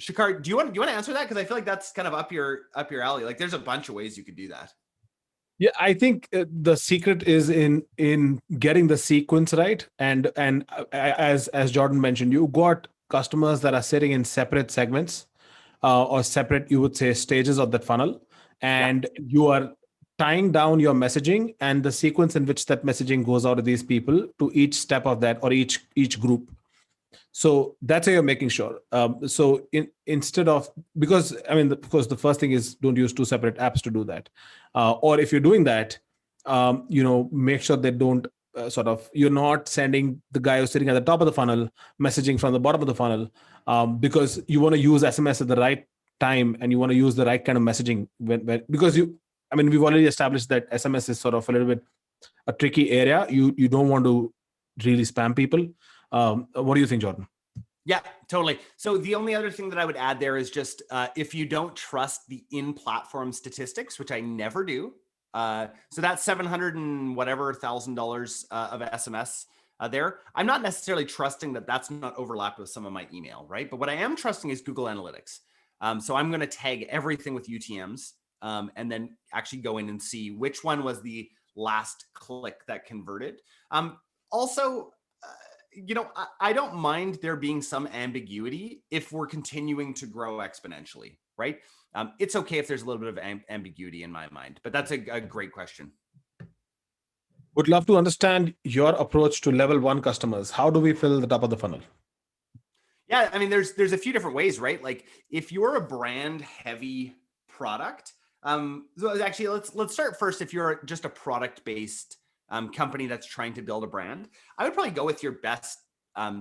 Shikar, do you want to answer that? Because I feel like that's kind of up your alley. Like, there's a bunch of ways you could do that. Yeah, I think the secret is in getting the sequence right, and as Jordan mentioned, you got customers that are sitting in separate segments or separate, you would say, stages of that funnel, and you are tying down your messaging and the sequence in which that messaging goes out to these people to each step of that or each group. So that's how you're making sure. Instead of, because because the first thing is don't use two separate apps to do that. Or if you're doing that, make sure they don't you're not sending the guy who's sitting at the top of the funnel messaging from the bottom of the funnel, because you want to use SMS at the right time and you want to use the right kind of messaging because we've already established that SMS is sort of a little bit a tricky area. You don't want to really spam people. What do you think, Jordan? Yeah, totally. So the only other thing that I would add there is just if you don't trust the in-platform statistics, which I never do. So that's $700 and whatever $1,000 of SMS there. I'm not necessarily trusting that that's not overlapped with some of my email, right? But what I am trusting is Google Analytics. So I'm going to tag everything with UTMs and then actually go in and see which one was the last click that converted. Also, I don't mind there being some ambiguity if we're continuing to grow exponentially, right? It's okay if there's a little bit of ambiguity in my mind, but that's a great question. Would love to understand your approach to level 1 customers. How do we fill the top of the funnel? Yeah, there's a few different ways, right? Like if you're a brand heavy product, so actually let's start first. If you're just a product based company that's trying to build a brand, I would probably go with your best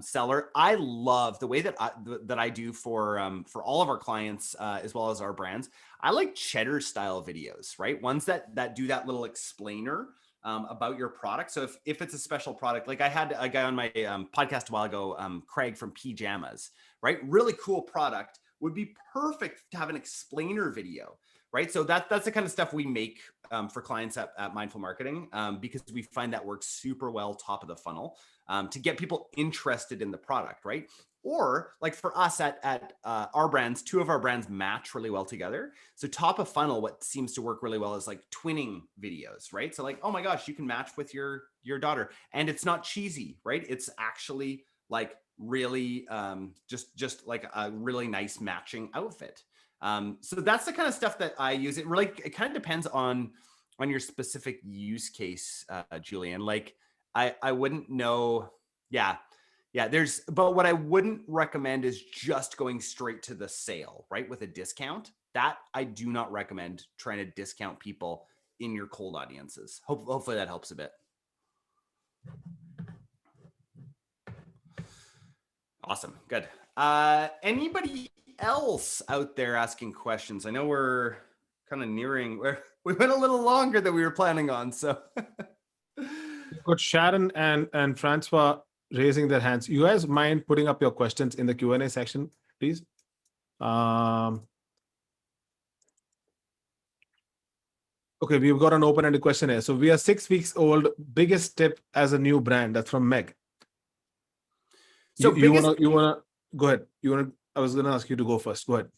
seller. I love the way that I do for all of our clients as well as our brands. I like cheddar style videos, right? Ones that do that little explainer about your product. So if it's a special product, like I had a guy on my podcast a while ago, Craig from Pajamas, right? Really cool product, would be perfect to have an explainer video. Right. So that's the kind of stuff we make for clients at Mindful Marketing because we find that works super well top of the funnel to get people interested in the product. Right. Or like for us at our brands, two of our brands match really well together. So top of funnel, what seems to work really well is like twinning videos. Right. So like, oh my gosh, you can match with your daughter and it's not cheesy. Right. It's actually like really just like a really nice matching outfit. So that's the kind of stuff that I use. It kind of depends on your specific use case, Julian. Like I wouldn't know. Yeah. But what I wouldn't recommend is just going straight to the sale, right? With a discount. That I do not recommend trying to discount people in your cold audiences. Hopefully that helps a bit. Awesome. Good. Anybody else out there asking questions? I know we're kind of nearing where we went a little longer than we were planning on. So we've got Sharon and Francois raising their hands. You guys mind putting up your questions in the Q&A section, please? Okay, we've got an open-ended question here. So we are 6 weeks old. Biggest tip as a new brand. That's from Meg. So you wanna go ahead. I was gonna ask you to go first. Go ahead.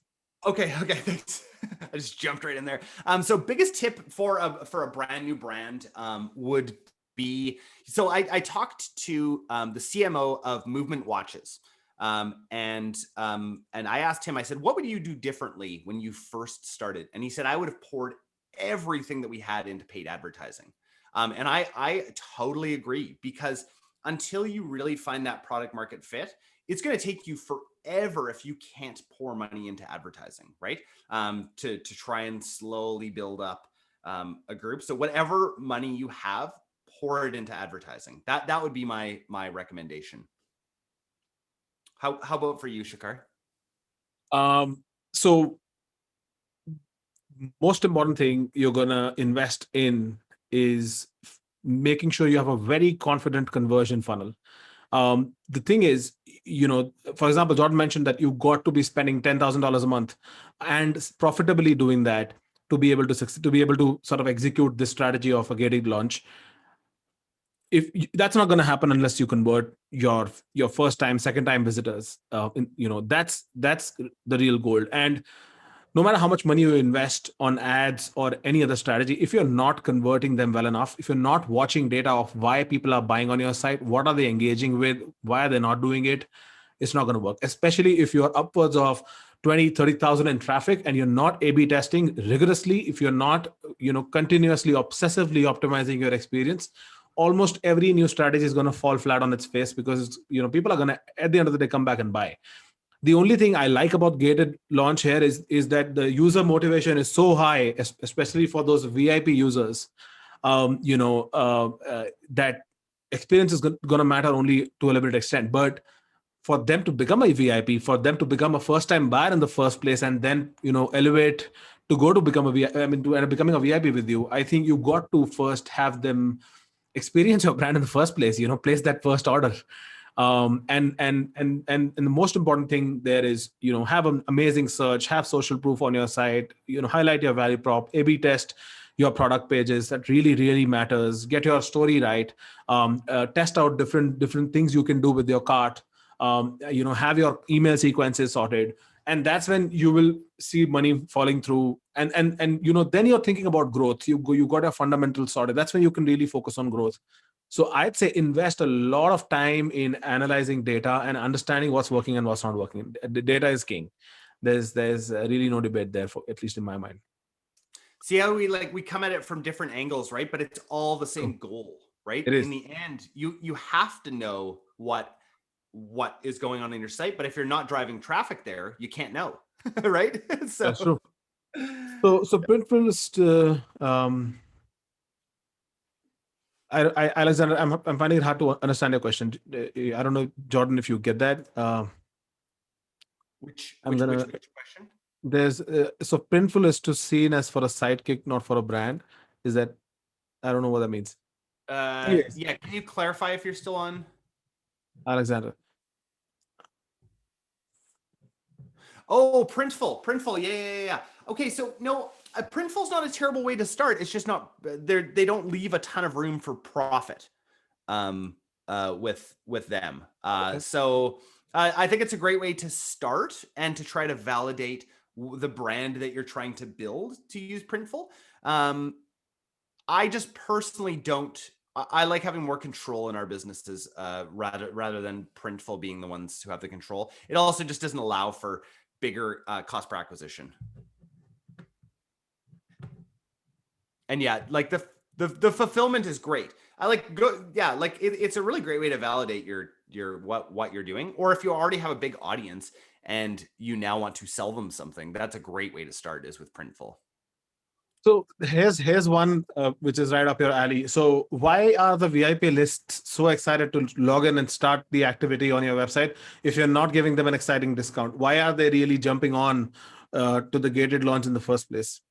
Okay, thanks. I just jumped right in there. So biggest tip for a brand new brand would be, so I talked to the CMO of Movement Watches. And I asked him, I said, what would you do differently when you first started? And he said, I would have poured everything that we had into paid advertising. And I totally agree, because until you really find that product market fit, it's going to take you forever if you can't pour money into advertising, right? To try and slowly build up a group. So whatever money you have, pour it into advertising. That would be my recommendation. How about for you, Shekhar? So most important thing you're gonna invest in is making sure you have a very confident conversion funnel. The thing is, for example, Jordan mentioned that you got to be spending $10,000 a month and profitably doing that to be able to sort of execute this strategy of a gated launch. If that's not going to happen unless you convert your first time, second time visitors, that's the real goal. And no matter how much money you invest on ads or any other strategy, if you're not converting them well enough, if you're not watching data of why people are buying on your site, what are they engaging with, why are they not doing it, it's not going to work. Especially if you're upwards of 20, 30,000 in traffic and you're not A/B testing rigorously, if you're not, continuously, obsessively optimizing your experience, almost every new strategy is going to fall flat on its face because people are going to, at the end of the day, come back and buy. The only thing I like about gated launch here is that the user motivation is so high, especially for those VIP users. That experience is going to matter only to a limited extent. But for them to become a VIP, for them to become a first-time buyer in the first place, and then elevate to go to become a VIP, to end up becoming a VIP with you, I think you got to first have them experience your brand in the first place. Place that first order. And the most important thing there is, have an amazing search, have social proof on your site, highlight your value prop, A/B test your product pages. That really, really matters. Get your story right. Test out different things you can do with your cart. Have your email sequences sorted, and that's when you will see money falling through. And then you're thinking about growth. You got your fundamentals sorted. That's when you can really focus on growth. So I'd say invest a lot of time in analyzing data and understanding what's working and what's not working. The data is king. There's really no debate there, for at least in my mind. See how we come at it from different angles, right? But it's all the same goal, right? It is. In the end, you have to know what is going on in your site. But if you're not driving traffic there, you can't know, right? That's true. So Printful, Alexander, I'm finding it hard to understand your question. I don't know, Jordan, if you get that. Which question? There's so Printful is to seen as for a sidekick, not for a brand. Is that? I don't know what that means. Yes. Yeah. Can you clarify if you're still on, Alexander? Oh, Printful. Yeah. Okay, so no, Printful's not a terrible way to start. It's just not they don't leave a ton of room for profit with them. Okay. So I think it's a great way to start and to try to validate the brand that you're trying to build, to use Printful. I just personally don't. I like having more control in our businesses rather than Printful being the ones who have the control. It also just doesn't allow for bigger cost per acquisition. And yeah, like the fulfillment is great. I it's a really great way to validate your what you're doing. Or if you already have a big audience and you now want to sell them something, that's a great way to start, is with Printful. So here's one which is right up your alley. So why are the VIP lists so excited to log in and start the activity on your website if you're not giving them an exciting discount? Why are they really jumping on to the gated launch in the first place?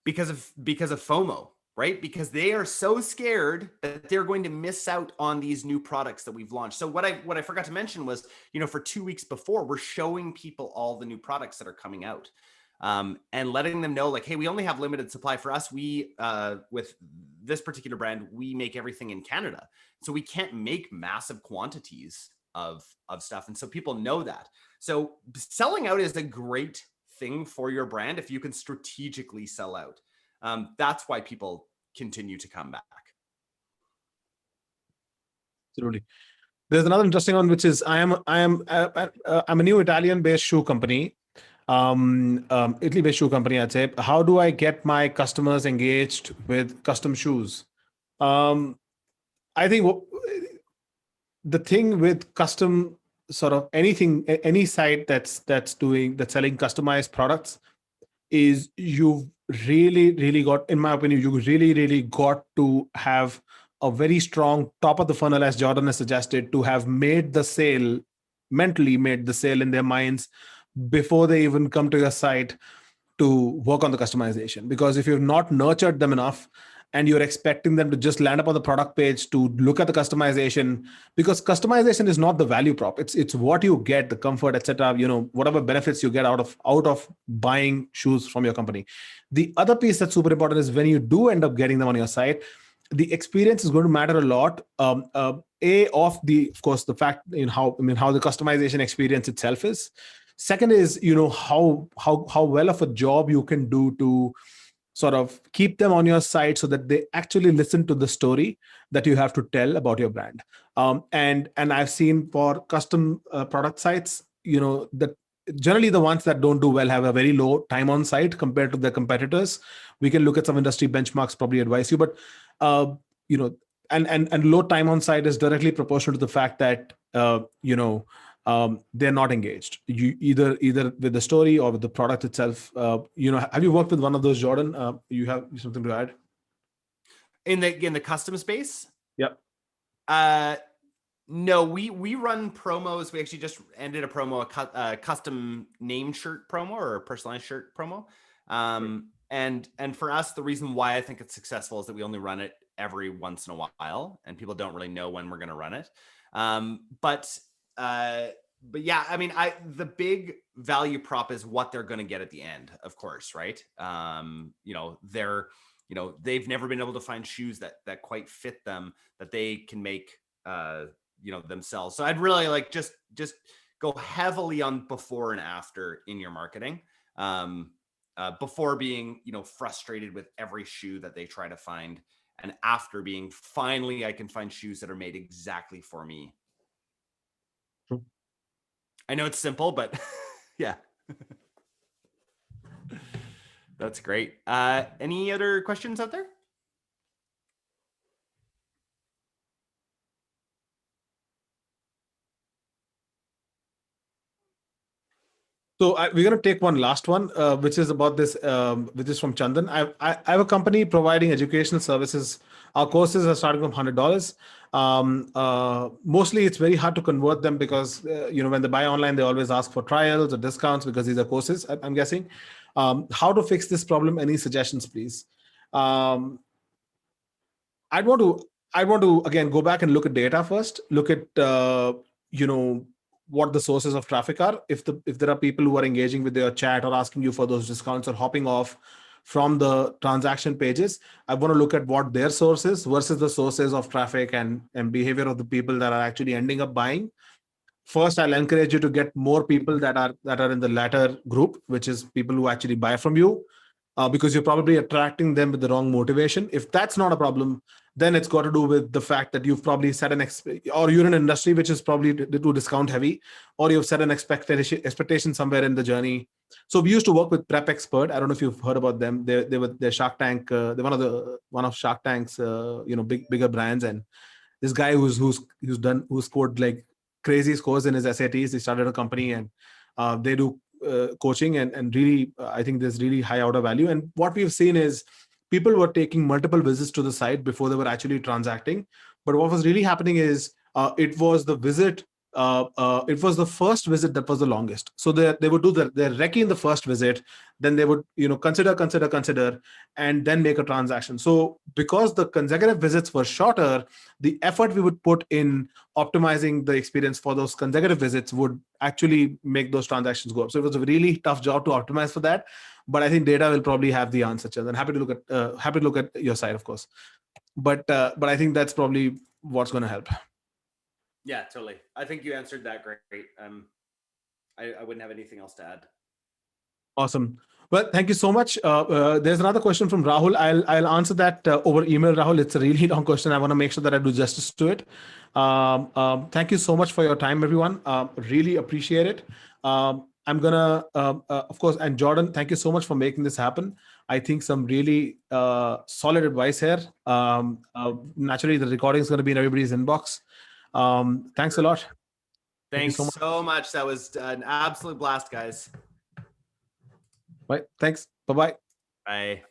Because of FOMO, right? Because they are so scared that they're going to miss out on these new products that we've launched. So what I forgot to mention was, for 2 weeks before, we're showing people all the new products that are coming out. And letting them know, like, hey, we only have limited supply. For us, we with this particular brand, we make everything in Canada, so we can't make massive quantities of stuff, and so people know that. So selling out is a great thing for your brand if you can strategically sell out. That's why people continue to come back. Absolutely. There's another interesting one, which is I'm a new Italian-based shoe company. Italy-based shoe company, I'd say. How do I get my customers engaged with custom shoes? I think the thing with custom sort of any site that's selling customized products is you've really got, in my opinion, you really got to have a very strong top of the funnel, as Jordan has suggested, to have mentally made the sale in their minds before they even come to your site to work on the customization. Because if you've not nurtured them enough and you're expecting them to just land up on the product page to look at the customization, because customization is not the value prop, it's what you get, the comfort, etc., whatever benefits you get out of buying shoes from your company. The other piece that's super important is when you do end up getting them on your site, the experience is going to matter a lot. Of course, the fact how the customization experience itself is. Second is, how well of a job you can do to sort of keep them on your site so that they actually listen to the story that you have to tell about your brand. And I've seen for custom product sites, that generally the ones that don't do well have a very low time on site compared to their competitors. We can look at some industry benchmarks, probably advise you, but you know, and low time on site is directly proportional to the fact that they're not engaged. You either with the story or with the product itself. Have you worked with one of those, Jordan? You have something to add in the custom space? Yep. No, we run promos. We actually just ended a promo, a custom name shirt promo or a personalized shirt promo. And for us, the reason why I think it's successful is that we only run it every once in a while, and people don't really know when we're going to run it. But yeah, I mean, the big value prop is what they're going to get at the end, of course, right? They've never been able to find shoes that quite fit them, that they can make themselves. So I'd really like just go heavily on before and after in your marketing, before being frustrated with every shoe that they try to find, and after being finally I can find shoes that are made exactly for me. True. I know it's simple, but yeah. That's great. Any other questions out there? So we're going to take one last one, which is about this, which is from Chandan. I have a company providing educational services. Our courses are starting from $100. Mostly, it's very hard to convert them because when they buy online, they always ask for trials or discounts because these are courses. I'm guessing. How to fix this problem? Any suggestions, please? I'd want to again go back and look at data first. Look at what the sources of traffic are. If there are people who are engaging with your chat or asking you for those discounts or hopping off from the transaction pages, I want to look at what their sources versus the sources of traffic and behavior of the people that are actually ending up buying. First, I'll encourage you to get more people that are in the latter group, which is people who actually buy from you, because you're probably attracting them with the wrong motivation. If that's not a problem, then it's got to do with the fact that you've probably set or you're in an industry which is probably too discount heavy, or you've set an expectation somewhere in the journey. So we used to work with Prep Expert. I don't know if you've heard about them. They're Shark Tank. They're one of Shark Tank's bigger brands. And this guy who's scored like crazy scores in his SATs. He started a company and they do coaching and really, I think there's really high order value. And what we've seen is people were taking multiple visits to the site before they were actually transacting. But what was really happening is it was the visit. It was the first visit that was the longest. So they would do their recce in the first visit, then they would consider, and then make a transaction. So because the consecutive visits were shorter, the effort we would put in optimizing the experience for those consecutive visits would actually make those transactions go up. So it was a really tough job to optimize for that. But I think data will probably have the answer. And happy to look at your side, of course. But I think that's probably what's going to help. Yeah, totally. I think you answered that great. I wouldn't have anything else to add. Awesome. Well, thank you so much. There's another question from Rahul. I'll answer that over email, Rahul. It's a really long question. I want to make sure that I do justice to it. Thank you so much for your time, everyone. Really appreciate it. I'm gonna, of course, and Jordan, thank you so much for making this happen. I think some really solid advice here. Naturally, the recording is going to be in everybody's inbox. Thanks a lot. Thanks so much. That was an absolute blast, guys. Right. Thanks. Bye-bye. Bye.